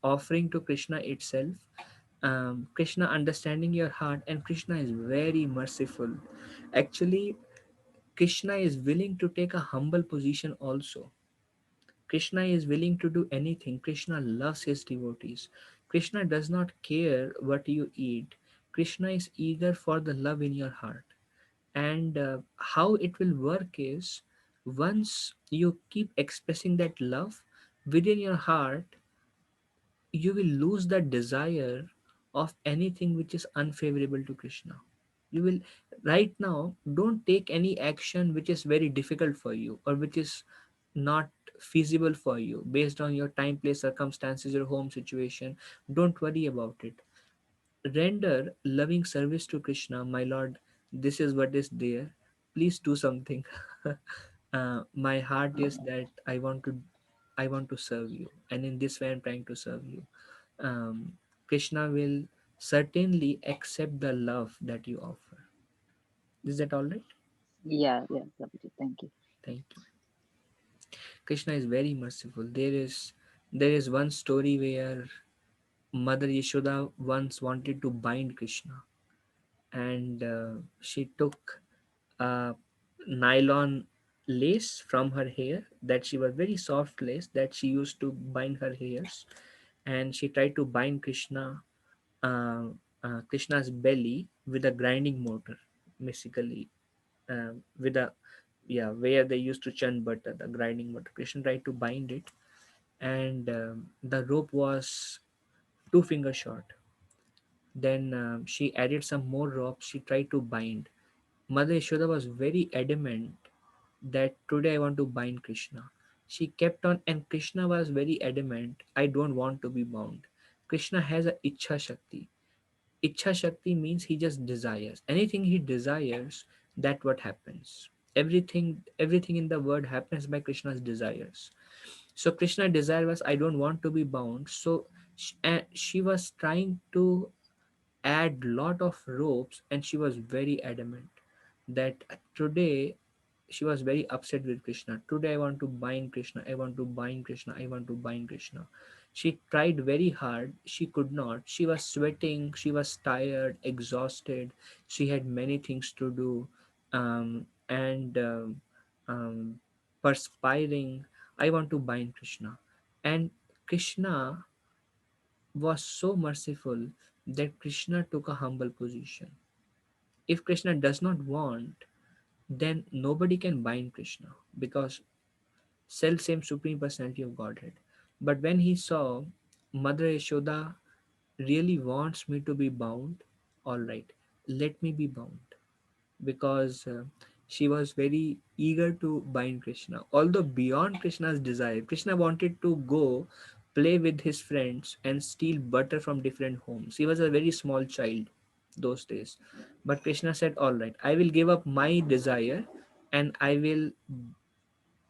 offering to Krishna itself, Krishna understanding your heart, and Krishna is very merciful. Actually, Krishna is willing to take a humble position also. Krishna is willing to do anything. Krishna loves his devotees. Krishna does not care what you eat. Krishna is eager for the love in your heart. And how it will work is, once you keep expressing that love within your heart, you will lose the desire of anything which is unfavorable to Krishna. You will, right now, don't take any action which is very difficult for you or which is not feasible for you based on your time, place, circumstances, your home situation. Don't worry about it. Render loving service to Krishna. My Lord, this is what is there. Please do something. My heart is that I want to serve you, and in this way I'm trying to serve you. Krishna will certainly accept the love that you offer. Is that all right? Yeah, yeah, Prabhuji, thank you. Thank you. Krishna is very merciful. There is one story where Mother Yashoda once wanted to bind Krishna, and she took a nylon lace from her hair, that she was very soft lace that she used to bind her hairs, and she tried to bind uh, Krishna's belly with a grinding motor, basically, with a, yeah, where they used to churn butter, the grinding motor. Krishna tried to bind it, and the rope was 2 finger short. Then she added some more rope. She tried to bind. Mother Yashoda was very adamant that today I want to bind Krishna. She kept on, and Krishna was very adamant, I don't want to be bound. Krishna has a Ichha Shakti. Ichha Shakti means he just desires. Anything he desires, that what happens. Everything in the world happens by Krishna's desires. So Krishna desire was, I don't want to be bound. So she was trying to add lot of ropes, and she was very adamant that today, she was very upset with Krishna. Today I want to bind Krishna. I want to bind Krishna. I want to bind Krishna. She tried very hard. She could not. She was sweating. She was tired, exhausted. She had many things to do, and um, perspiring. I want to bind Krishna. And Krishna was so merciful that Krishna took a humble position. If Krishna does not want, then nobody can bind Krishna, because self same supreme personality of Godhead. But when he saw Mother Yashoda really wants me to be bound, all right, let me be bound, because she was very eager to bind Krishna. Although beyond Krishna's desire, Krishna wanted to go play with his friends and steal butter from different homes. He was a very small child those days. But Krishna said, all right, I will give up my desire and I will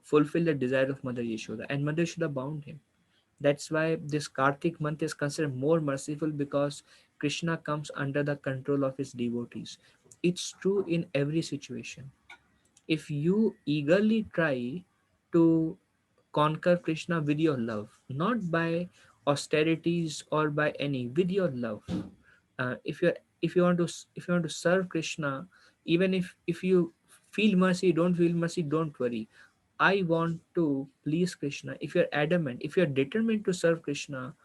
fulfill the desire of Mother Yashoda. And Mother Yashoda bound him. That's why this Kartik month is considered more merciful, because Krishna comes under the control of his devotees. It's true in every situation. If you eagerly try to conquer Krishna with your love, not by austerities or by any, with your love. If you want to serve Krishna, even if you feel mercy, don't feel mercy, don't worry. I want to please Krishna. If you're adamant, if you're determined to serve Krishna,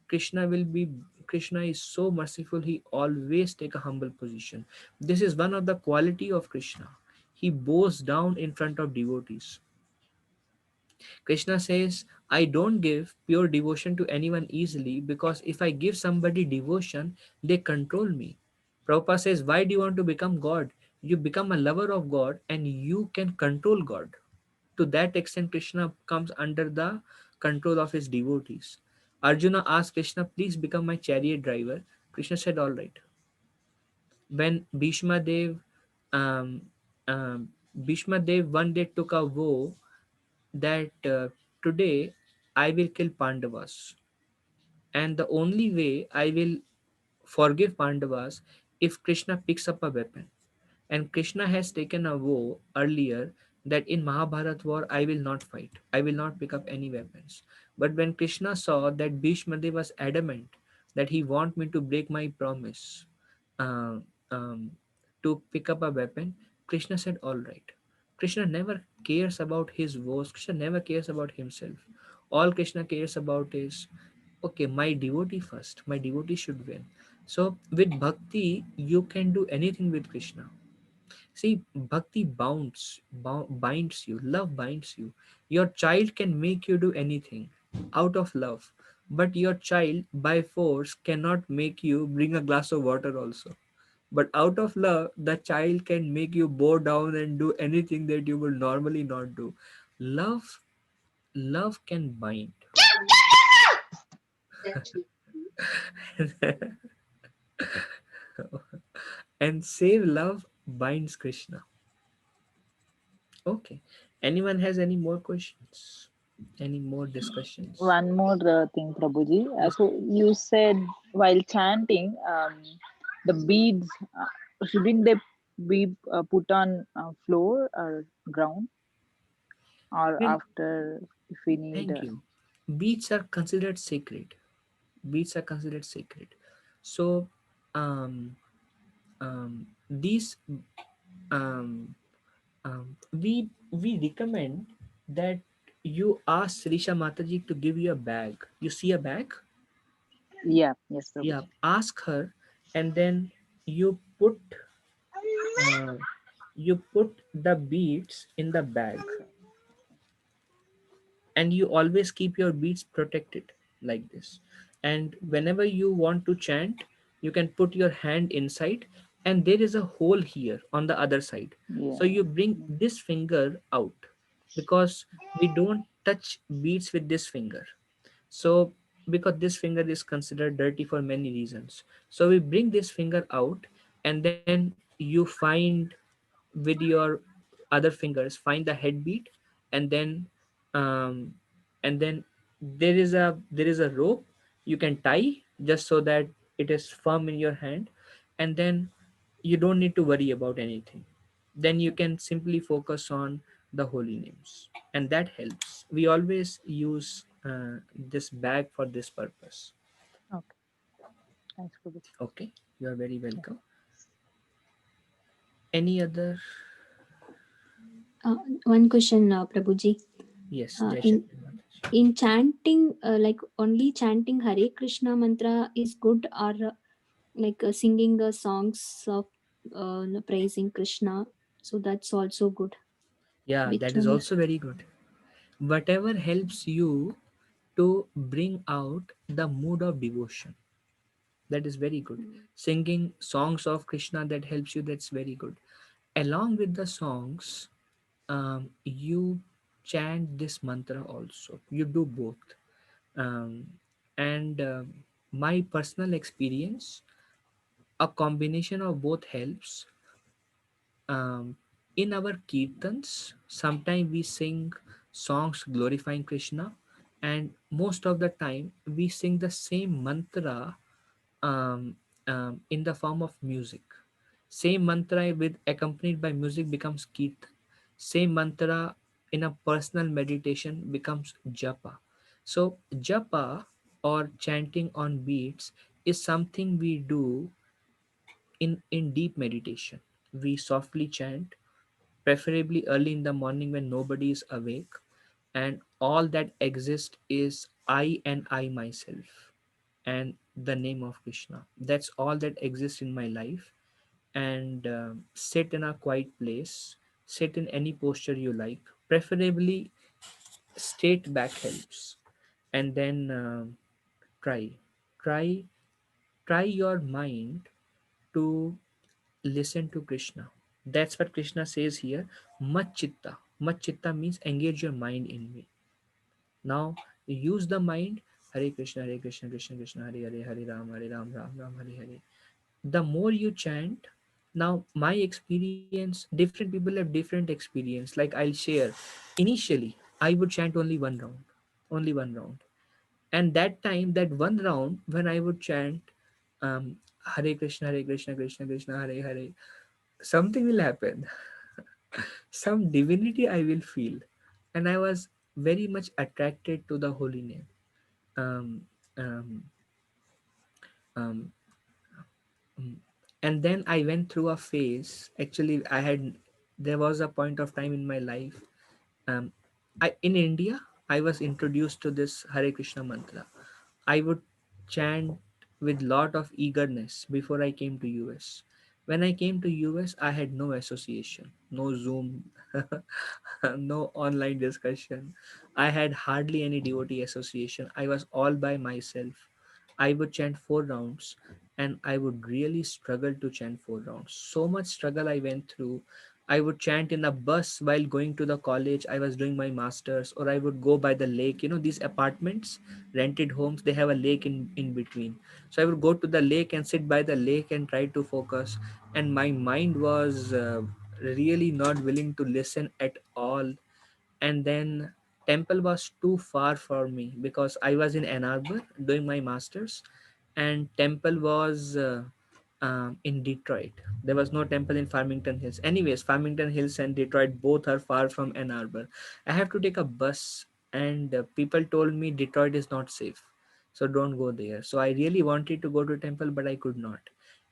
Krishna will be Krishna is so merciful, he always take a humble position. This is one of the quality of Krishna. He bows down in front of devotees. Krishna says, I don't give pure devotion to anyone easily, because if I give somebody devotion, they control me. Prabhupada says, why do you want to become God? You become a lover of God and you can control God. To that extent, Krishna comes under the control of his devotees. Arjuna asked Krishna, please become my chariot driver. Krishna said, all right. When um, um, Bhishma Dev one day took a vow that today I will kill Pandavas, and the only way I will forgive Pandavas if Krishna picks up a weapon. And Krishna has taken a vow earlier that in Mahabharat war I will not fight. I will not pick up any weapons. But when Krishna saw that Bhishma Dev was adamant that he want me to break my promise, uh, um, to pick up a weapon, Krishna said, all right. Krishna never cares about his woes. Krishna never cares about himself. All Krishna cares about is, okay, my devotee first, my devotee should win. So with bhakti you can do anything with Krishna. See, bhakti binds you, love binds you. Your child can make you do anything out of love, but your child by force cannot make you bring a glass of water also. But out of love, the child can make you bow down and do anything that you will normally not do. Love, love can bind. And save love binds Krishna. Okay. Anyone has any more questions? Any more discussions? One more thing, Prabhuji. Yes. So you said while chanting, the beads shouldn't they be put on floor or ground, or Well, after if we need? thank you. Beads are considered sacred. Beads are considered sacred. So, um, these um, we recommend that you ask Srisha Mataji to give you a bag. You see a bag? Yeah, yes, Yeah. Prabhuji. Ask her, and then you put uh, you put the beads in the bag, and you always keep your beads protected like this. And whenever you want to chant, you can put your hand inside, and there is a hole here on the other side. So Yeah. you bring this finger out, because we don't touch beads with this finger. So because this finger is considered dirty for many reasons, so we bring this finger out, and then you find with your other fingers, find the head bead, and then um, there is a rope you can tie, just so that it is firm in your hand. And then you don't need to worry about anything. Then you can simply focus on the holy names, and that helps. We always use this bag for this purpose. Okay. Thanks, Prabhuji. Okay, you are very Yeah. welcome. Any other? One question, Prabhuji. Yes, Uh, Jai in Shakti Mataji. in chanting, like only chanting Hare Krishna mantra is good, or like singing songs of praising Krishna, so that's also good. Yeah, Which that is one is? also very good. Whatever helps you to bring out the mood of devotion, that is very good. Singing songs of Krishna that helps you, that's very good. Along with the songs, you chant this mantra also. You do both. Um, and My personal experience, a combination of both helps. In our kirtans, sometimes we sing songs glorifying Krishna, and most of the time we sing the same mantra um, in the form of music. Same mantra with accompanied by music becomes kirtan. Same mantra in a personal meditation becomes japa. So japa, or chanting on beats, is something we do in deep meditation. We softly chant, preferably early in the morning when nobody is awake, and all that exists is I and I myself, and the name of Krishna. That's all that exists in my life. And sit in a quiet place, sit in any posture you like, preferably straight back helps. And then try, try, try your mind to listen to Krishna. That's what Krishna says here. Machitta. Machitta means engage your mind in me. Now use the mind. Hare Krishna, Krishna Krishna, Hare Hare, Hare Ram, Ram Ram, Hare Hare. The more you chant, now my experience, different people have different experience. Like I'll share. Initially, I would chant only one round. And that time, that one round, when I would chant Hare Krishna, Krishna Krishna, Hare Hare, something will happen. Some divinity I will feel. And I was very much attracted to the holy name. Um, um, um, um, and then I went through a phase. Actually, I had There was a point of time in my life. Um, in India, I was introduced to this Hare Krishna mantra. I would chant with lot of eagerness before I came to US. When I came to US, I had no association, no Zoom, no online discussion. I had hardly any devotee association. I was all by myself. I would chant 4 rounds and I would really struggle to chant 4 rounds. So much struggle I went through. I would chant in a bus while going to the college. I was doing my masters, or I would go by the lake. You know, these apartments, rented homes, they have a lake in between. So I would go to the lake and sit by the lake and try to focus. And my mind was really not willing to listen at all. And then temple was too far for me because I was in Ann Arbor doing my masters, and temple was in Detroit. There was no temple in Farmington Hills. Anyways, Farmington Hills and Detroit both are far from Ann Arbor. I have to take a bus, and people told me Detroit is not safe, so don't go there. So I really wanted to go to temple, but I could not.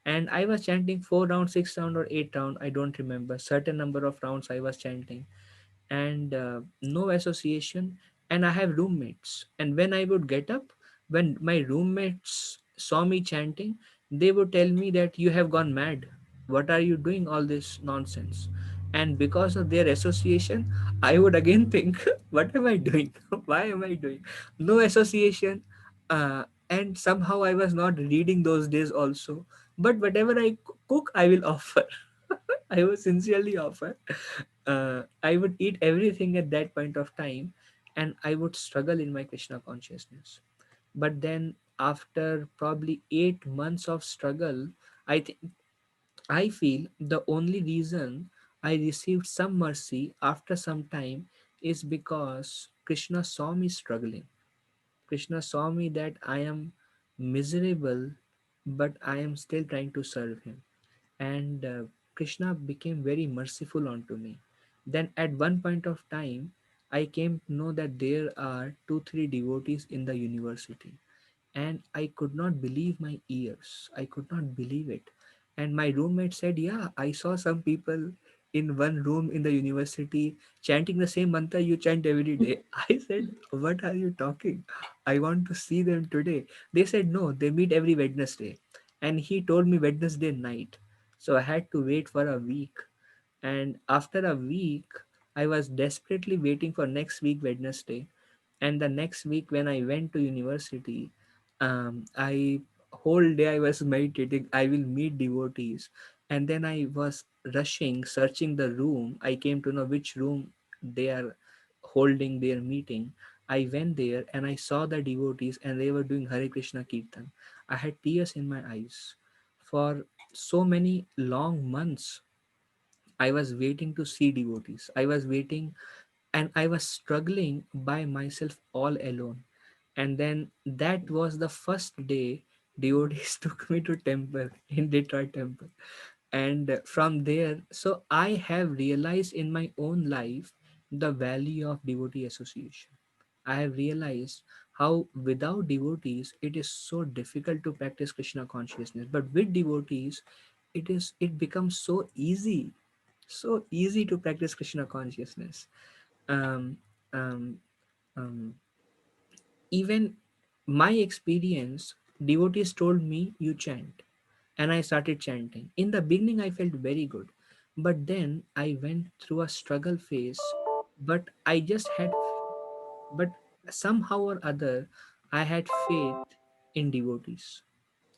And I was chanting 4 rounds, 6 round, or 8 round. I don't remember. Certain number of rounds I was chanting, and no association. And I have roommates, and when I would get up, when my roommates saw me chanting, they would tell me that you have gone mad, what are you doing all this nonsense? And because of their association, I would again think, what am I doing? Why am I doing? No association. And somehow I was not reading those days also, but whatever I cook, I will offer. I would sincerely offer. I would eat everything at that point of time, and I would struggle in my Krishna consciousness. But then, after probably 8 months of struggle, I think I feel the only reason I received some mercy after some time is because Krishna saw me struggling. Krishna saw me that I am miserable, but I am still trying to serve him. And Krishna became very merciful unto me. Then at one point of time, I came to know that there are 2 3 devotees in the university, and I could not believe my ears. I could not believe it. And my roommate said, yeah, I saw some people in one room in the university chanting the same mantra you chant every day. I said, what are you talking? I want to see them today. They said, no, they meet every Wednesday. And he told me Wednesday night. So I had to wait for a week. And after a week, I was desperately waiting for next week, Wednesday. And the next week, when I went to university, I whole day I was meditating. I will meet devotees, and then I was rushing, searching the room. I came to know which room they are holding their meeting. I went there and I saw the devotees, and they were doing Hare Krishna Kirtan. I had tears in my eyes. For so many long months, I was waiting to see devotees. I was waiting, and I was struggling by myself all alone. And then that was the first day devotees took me to temple in Detroit temple. And from there, so I have realized in my own life the value of devotee association. I have realized how without devotees it is so difficult to practice Krishna consciousness. But with devotees, it becomes so easy to practice Krishna consciousness. Um, um, um, Even my experience, devotees told me you chant, and I started chanting. In the beginning, I felt very good, but then I went through a struggle phase. But I just had, but somehow or other, I had faith in devotees.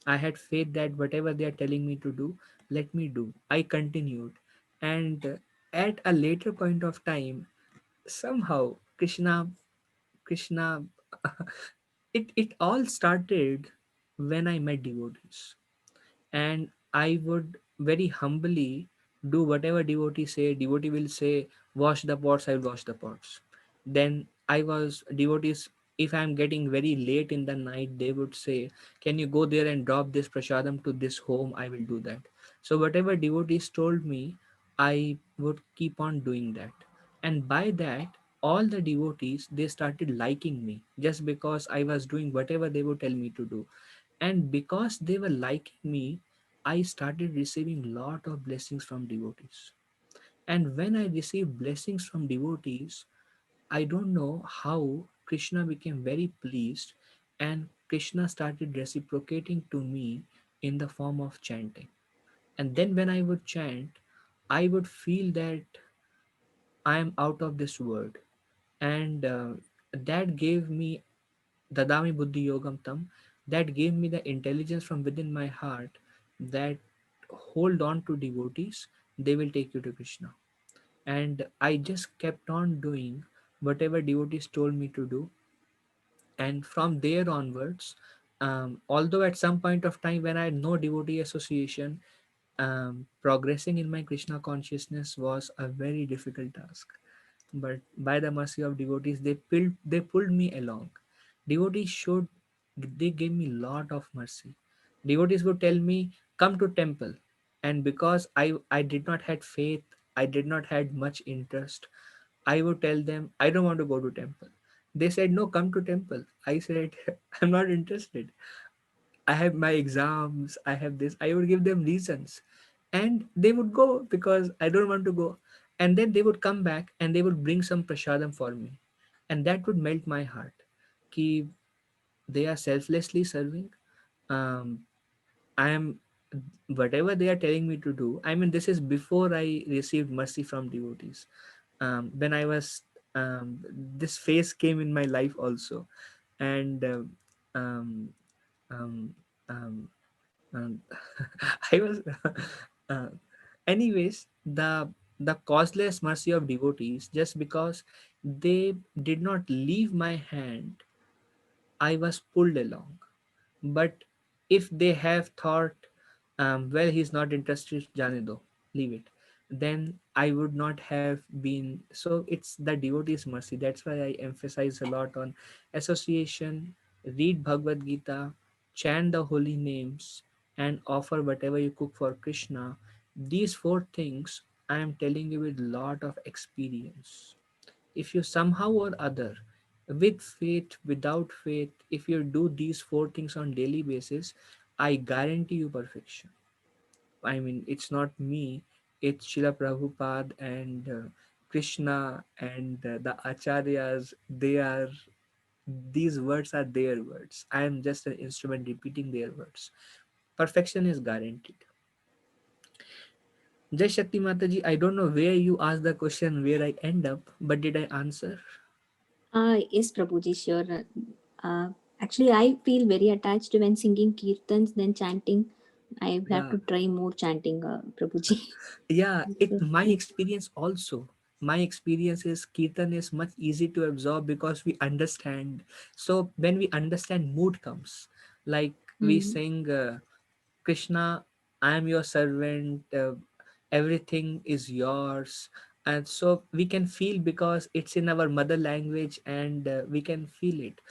I had faith that whatever they are telling me to do, let me do. I continued, and at a later point of time, somehow Krishna, it all started when I met devotees, and I would very humbly do whatever devotee say. Devotee will say, wash the pots, I will wash the pots. Then I was devotees, if I'm getting very late in the night, they would say, can you go there and drop this prasadam to this home? I will do that. So whatever devotees told me, I would keep on doing that. And by that, all the devotees, they started liking me just because I was doing whatever they would tell me to do. And because they were liking me, I started receiving lot of blessings from devotees. And when I received blessings from devotees, I don't know how Krishna became very pleased, and Krishna started reciprocating to me in the form of chanting. And then when I would chant, I would feel that I am out of this world. And that gave me Dadami Buddhi Yogam Tam, that gave me the intelligence from within my heart that hold on to devotees, they will take you to Krishna. And I just kept on doing whatever devotees told me to do. And from there onwards, although at some point of time when I had no devotee association, progressing in my Krishna consciousness was a very difficult task. But by the mercy of devotees, they pulled me along. Devotees showed, they gave me lot of mercy. Devotees would tell me, come to temple. And because I did not had faith, I did not had much interest, I would tell them, I don't want to go to temple. They said, no, come to temple. I said, I'm not interested. I have my exams, I have this. I would give them reasons. And they would go because I don't want to go. And then they would come back and they would bring some prasadam for me. And that would melt my heart. Ki they are selflessly serving. Um, I am whatever they are telling me to do. I mean, this is before I received mercy from devotees. When I was this phase came in my life also, and um, um, um, um, I was uh, anyways the causeless mercy of devotees, just because they did not leave my hand, I was pulled along. But if they have thought, well, he's not interested, jane do, leave it, then I would not have been. So it's the devotee's mercy. That's why I emphasize a lot on association, read Bhagavad Gita, chant the holy names, and offer whatever you cook for Krishna. These four things I am telling you with lot of experience. If you somehow or other, with faith, without faith, if you do these four things on daily basis, I guarantee you perfection. I mean, it's not me, it's Srila Prabhupada and Krishna and the acharyas. They are, these words are their words. I am just an instrument repeating their words. Perfection is guaranteed. Jai Shakti Mataji, I don't know where you asked the question, where I end up, but did I answer? Yes, Prabhuji, sure. Uh, Actually, I feel very attached when singing kirtans, then chanting. I have Yeah. to try more chanting, Prabhuji. Yeah, it So, my experience also. My experience is kirtan is much easy to absorb because we understand. So when we understand, mood comes. Like we mm, sing, Krishna, I am your servant, everything is yours. And so we can feel because it's in our mother language, and we can feel it.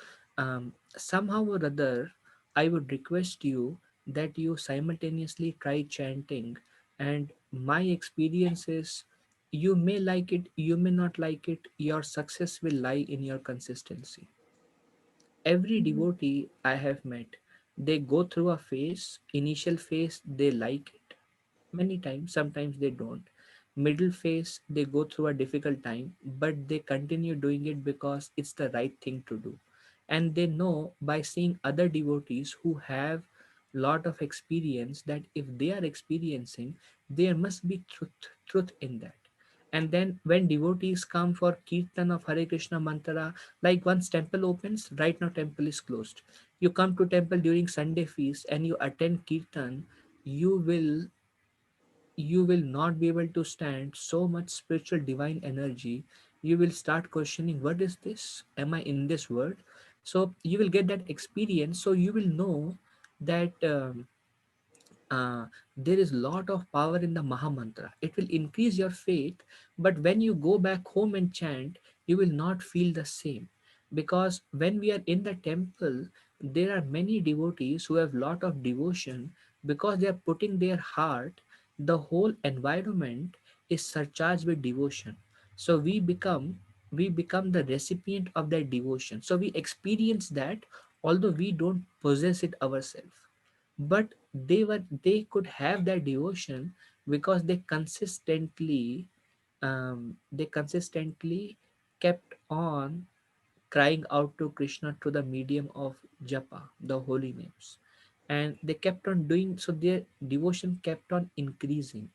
Somehow or other, I would request you that you simultaneously try chanting. And my experience is, you may like it, you may not like it, your success will lie in your consistency. Every mm, devotee I have met, they go through a phase. Initial phase, they like it. Many times, sometimes they don't. Middle phase, they go through a difficult time, but they continue doing it because it's the right thing to do. And they know by seeing other devotees who have lot of experience that if they are experiencing, there must be truth in that. And then when devotees come for kirtan of Hare Krishna mantra, like once temple opens, right now temple is closed. You come to temple during Sunday feast and you attend kirtan, you will you will not be able to stand so much spiritual divine energy. You will start questioning, what is this, am I in this world? So you will get that experience, so you will know that uh, there is lot of power in the Maha Mantra. It will increase your faith, but when you go back home and chant, you will not feel the same. Because when we are in the temple, there are many devotees who have lot of devotion because they are putting their heart, the whole environment is surcharged with devotion. So we become the recipient of that devotion. So we experience that although we don't possess it ourselves, but they could have that devotion because they consistently they consistently kept on crying out to Krishna through the medium of japa, the holy names. And they kept on doing so, their devotion kept on increasing.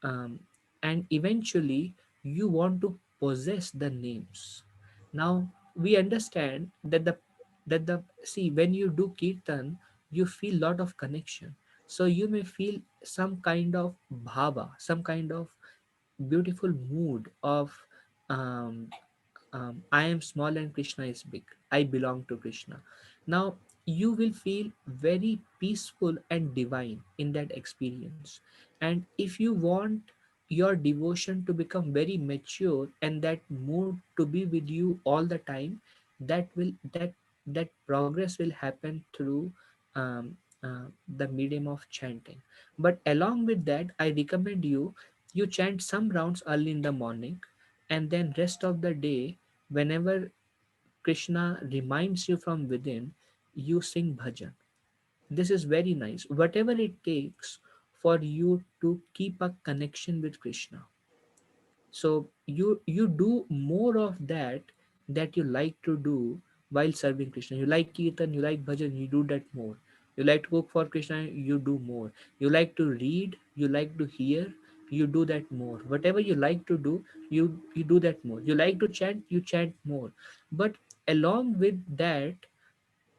Um, and eventually, you want to possess the names. Now, we understand that the see, when you do kirtan, you feel lot of connection. So you may feel some kind of bhava, some kind of beautiful mood of um, I am small and Krishna is big. I belong to Krishna. Now, you will feel very peaceful and divine in that experience. And if you want your devotion to become very mature and that mood to be with you all the time, that will that progress will happen through um, the medium of chanting. But along with that, I recommend you chant some rounds early in the morning, and then rest of the day, whenever Krishna reminds you from within, you sing bhajan. This is very nice. Whatever it takes for you to keep a connection with Krishna. So you do more of that you like to do while serving Krishna. You like kirtan, you like bhajan, you do that more. You like to cook for Krishna, you do more. You like to read, you like to hear, you do that more. Whatever you like to do, you do that more. You like to chant, you chant more. But along with that,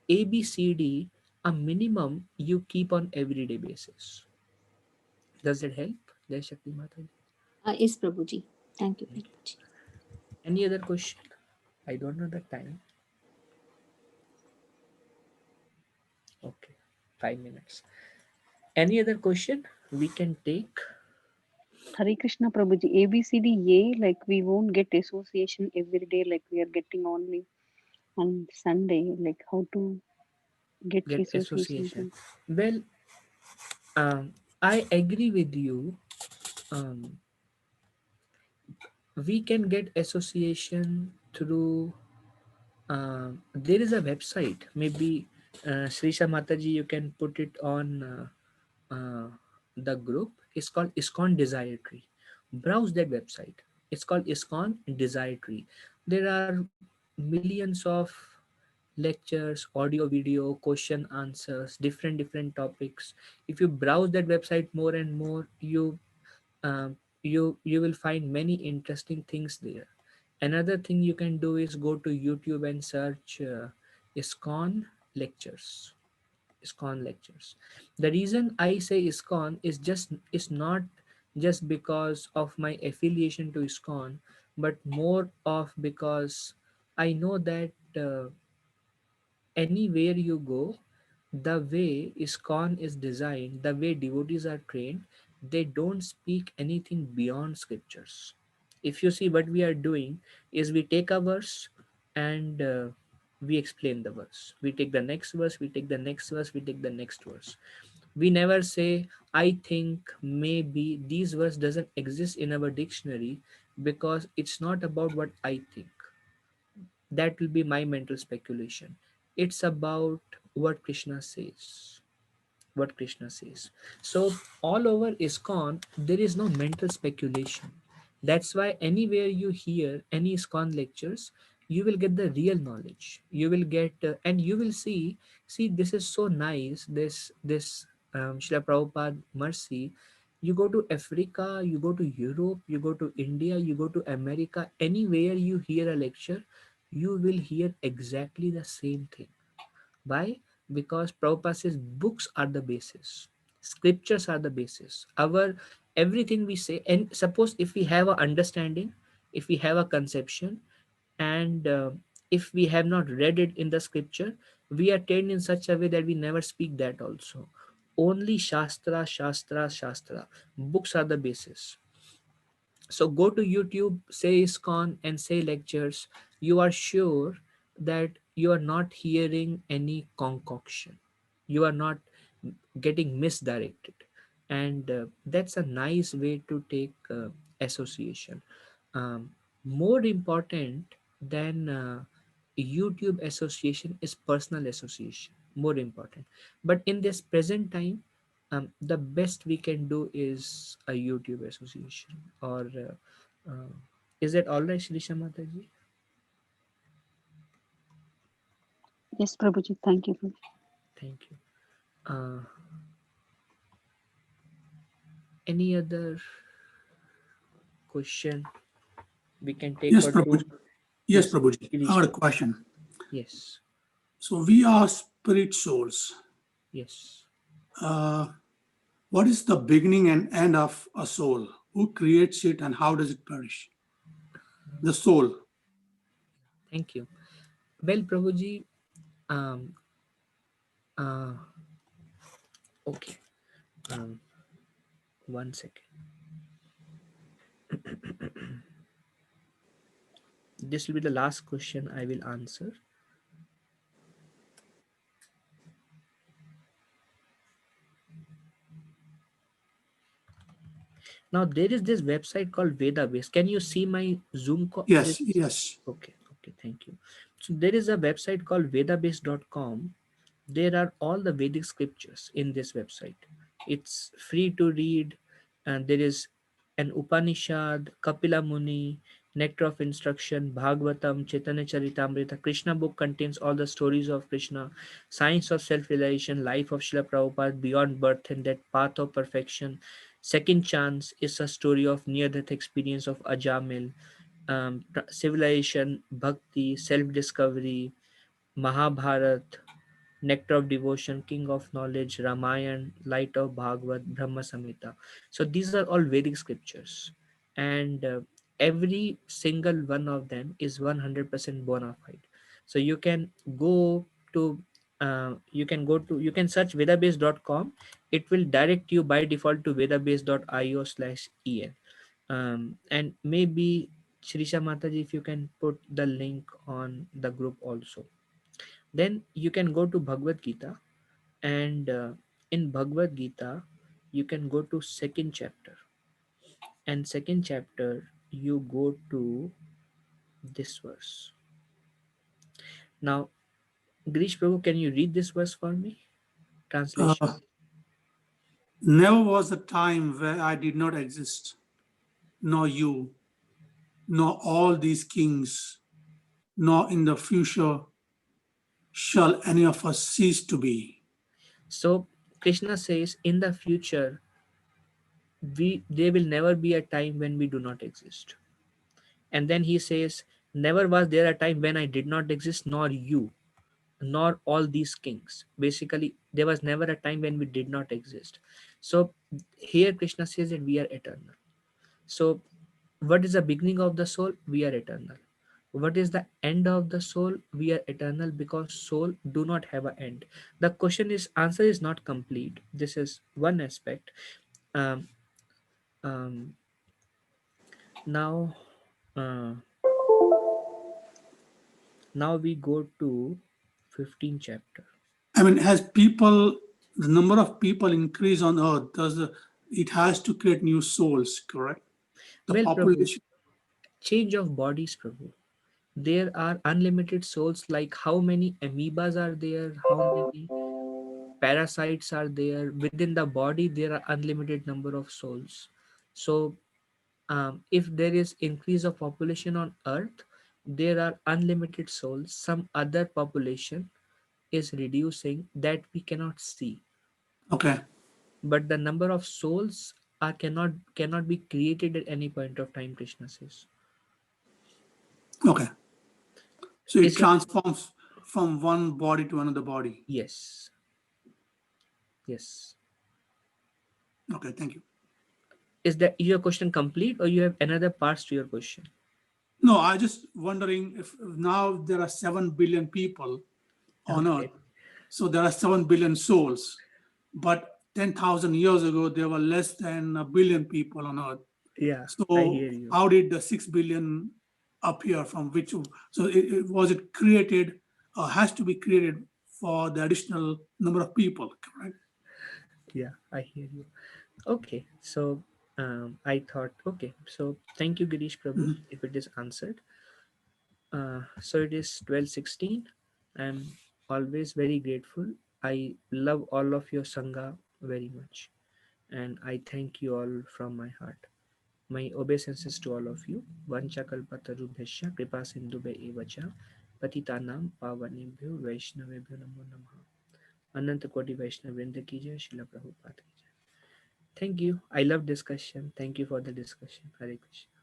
ABCD, a minimum you keep on everyday basis. Does that help? Jai Shakti Mataji. Yes, Prabhuji. Thank you very much. Any other question? I don't know the time. Okay, 5 minutes. Any other question we can take? Hare Krishna Prabhuji, ABCD, like we won't get association every day, like we are getting only on Sunday, like how to get Get association association. then? Well, I agree with you. Um, we can get association through. There is a website. Maybe Srisha Mataji, you can put it on the group. It's called ISKCON Desire Tree. Browse that website. It's called ISKCON Desire Tree. There are millions of lectures, audio, video, question answers, different topics. If you browse that website more and more, you will find many interesting things there. Another thing you can do is go to YouTube and search ISKCON lectures. ISKCON lectures. The reason I say ISKCON is not just because of my affiliation to ISKCON, but more of because I know that anywhere you go, the way ISKCON is designed, the way devotees are trained, they don't speak anything beyond scriptures. If you see, what we are doing is we take a verse and we explain the verse. We take the next verse, we take the next verse, we take the next verse. We never say, I think, maybe. These verse doesn't exist in our dictionary because it's not about what I think. That will be my mental speculation. It's about what Krishna says. What Krishna says. So all over ISKCON, there is no mental speculation. That's why anywhere you hear any ISKCON lectures, you will get the real knowledge. You will get, and you will see, this is so nice. This Srila Prabhupada mercy. You go to Africa, you go to Europe, you go to India, you go to America, anywhere you hear a lecture, you will hear exactly the same thing. Why? Because Prabhupada says books are the basis, scriptures are the basis. Our everything we say, and suppose if we have a understanding, if we have a conception, and if we have not read it in the scripture, we are trained in such a way that we never speak that also. Only Shastra. Books are the basis. So go to YouTube, say ISKCON and say lectures. You are sure that you are not hearing any concoction. You are not getting misdirected. And that's a nice way to take association. Um, More important than YouTube association is personal association. More important. But in this present time, The best we can do is a YouTube association, or is it all right, Shri Mataji? Yes, Prabhuji. Thank you. Thank you. Uh, any other question we can take Yes, for two? Prabhuji. Yes, Prabhuji. I Girish got a Prabhu. question. Yes, So we are spirit souls. yes. Uh, what is the beginning and end of a soul? Who creates it and how does it perish? The soul. Thank you. Well, Prabhuji, um, uh, okay. Um, one second. This will be the last question I will answer. Now there is this website called Vedabase. Can you see my Zoom call? Yes, yes. Okay, okay, thank you. So there is a website called vedabase.com. There are all the Vedic scriptures in this website. It's free to read, and there is an Upanishad, Kapila Muni, Nectar of Instruction, Bhagavatam, Chaitanya Charitamrita. Krishna book contains all the stories of Krishna, Science of Self-Realization, Life of Srila Prabhupada, Beyond Birth and Death, Path of Perfection. Second Chance is a story of near-death experience of Ajamil, Civilization, Bhakti, Self-Discovery, Mahabharat, Nectar of Devotion, King of Knowledge, Ramayan, Light of Bhagavad, Brahma Samhita. So these are all Vedic scriptures, and every single one of them is 100% bona fide. So go to you can search vedabase.com. It will direct you by default to vedabase.io/en. And maybe Shrisha Mataji, if you can put the link on the group also. Then you can go to Bhagavad Gita, and in Bhagavad Gita you can go to second chapter, and second chapter you go to this verse. Now, Grish Prabhu, can you read this verse for me? Translation. Never was a time where I did not exist, nor you, nor all these kings, nor in the future shall any of us cease to be. So Krishna says, in the future, there will never be a time when we do not exist. And then he says, never was there a time when I did not exist, nor you, nor all these kings. Basically, there was never a time when we did not exist. So here Krishna says that we are eternal. So what is the beginning of the soul? We are eternal. What is the end of the soul? We are eternal, because soul do not have an end. The answer is not complete. This is one aspect. um, um, now uh, now we go to 15th chapter. I mean, as the number of people increase on earth, it has to create new souls, correct? The Well, Prabhu, population. change of bodies, Prabhu. There are unlimited souls. Like, how many amoebas are there, how many parasites are there within the body? There are unlimited number of souls. So if there is increase of population on earth, there are unlimited souls. Some other population is reducing that we cannot see, Okay. but the number of souls cannot be created at any point of time, Krishna says. Okay. So it Is your transforms from one body to another body. Yes, yes. Okay, thank you. Is that your question complete, or you have another parts to your question? No, I just wondering if now there are 7 billion people on Okay. earth. So there are 7 billion souls. But 10,000 years ago, there were less than a billion people on earth. Yeah, I So hear you. how did the 6 billion appear from which? So was it created or has to be created for the additional number of people, correct? Yeah, I hear you. Okay, so I thought, okay, so thank you, Girish Prabhu, if it is answered. So it is 12:16. I'm always very grateful. I love all of your Sangha very much. And I thank you all from my heart. My obeisances to all of you. Vancha kalpatarubhyasya kripa sindhubhe evacha patitanam pavanebhyo vaishnavebhyo namo namaha. अनंत कोटि वैष्णव वृंद की जय, शिला प्रभुपाद की जय. Thank you. I love discussion. Thank you for the discussion. Hare Krishna.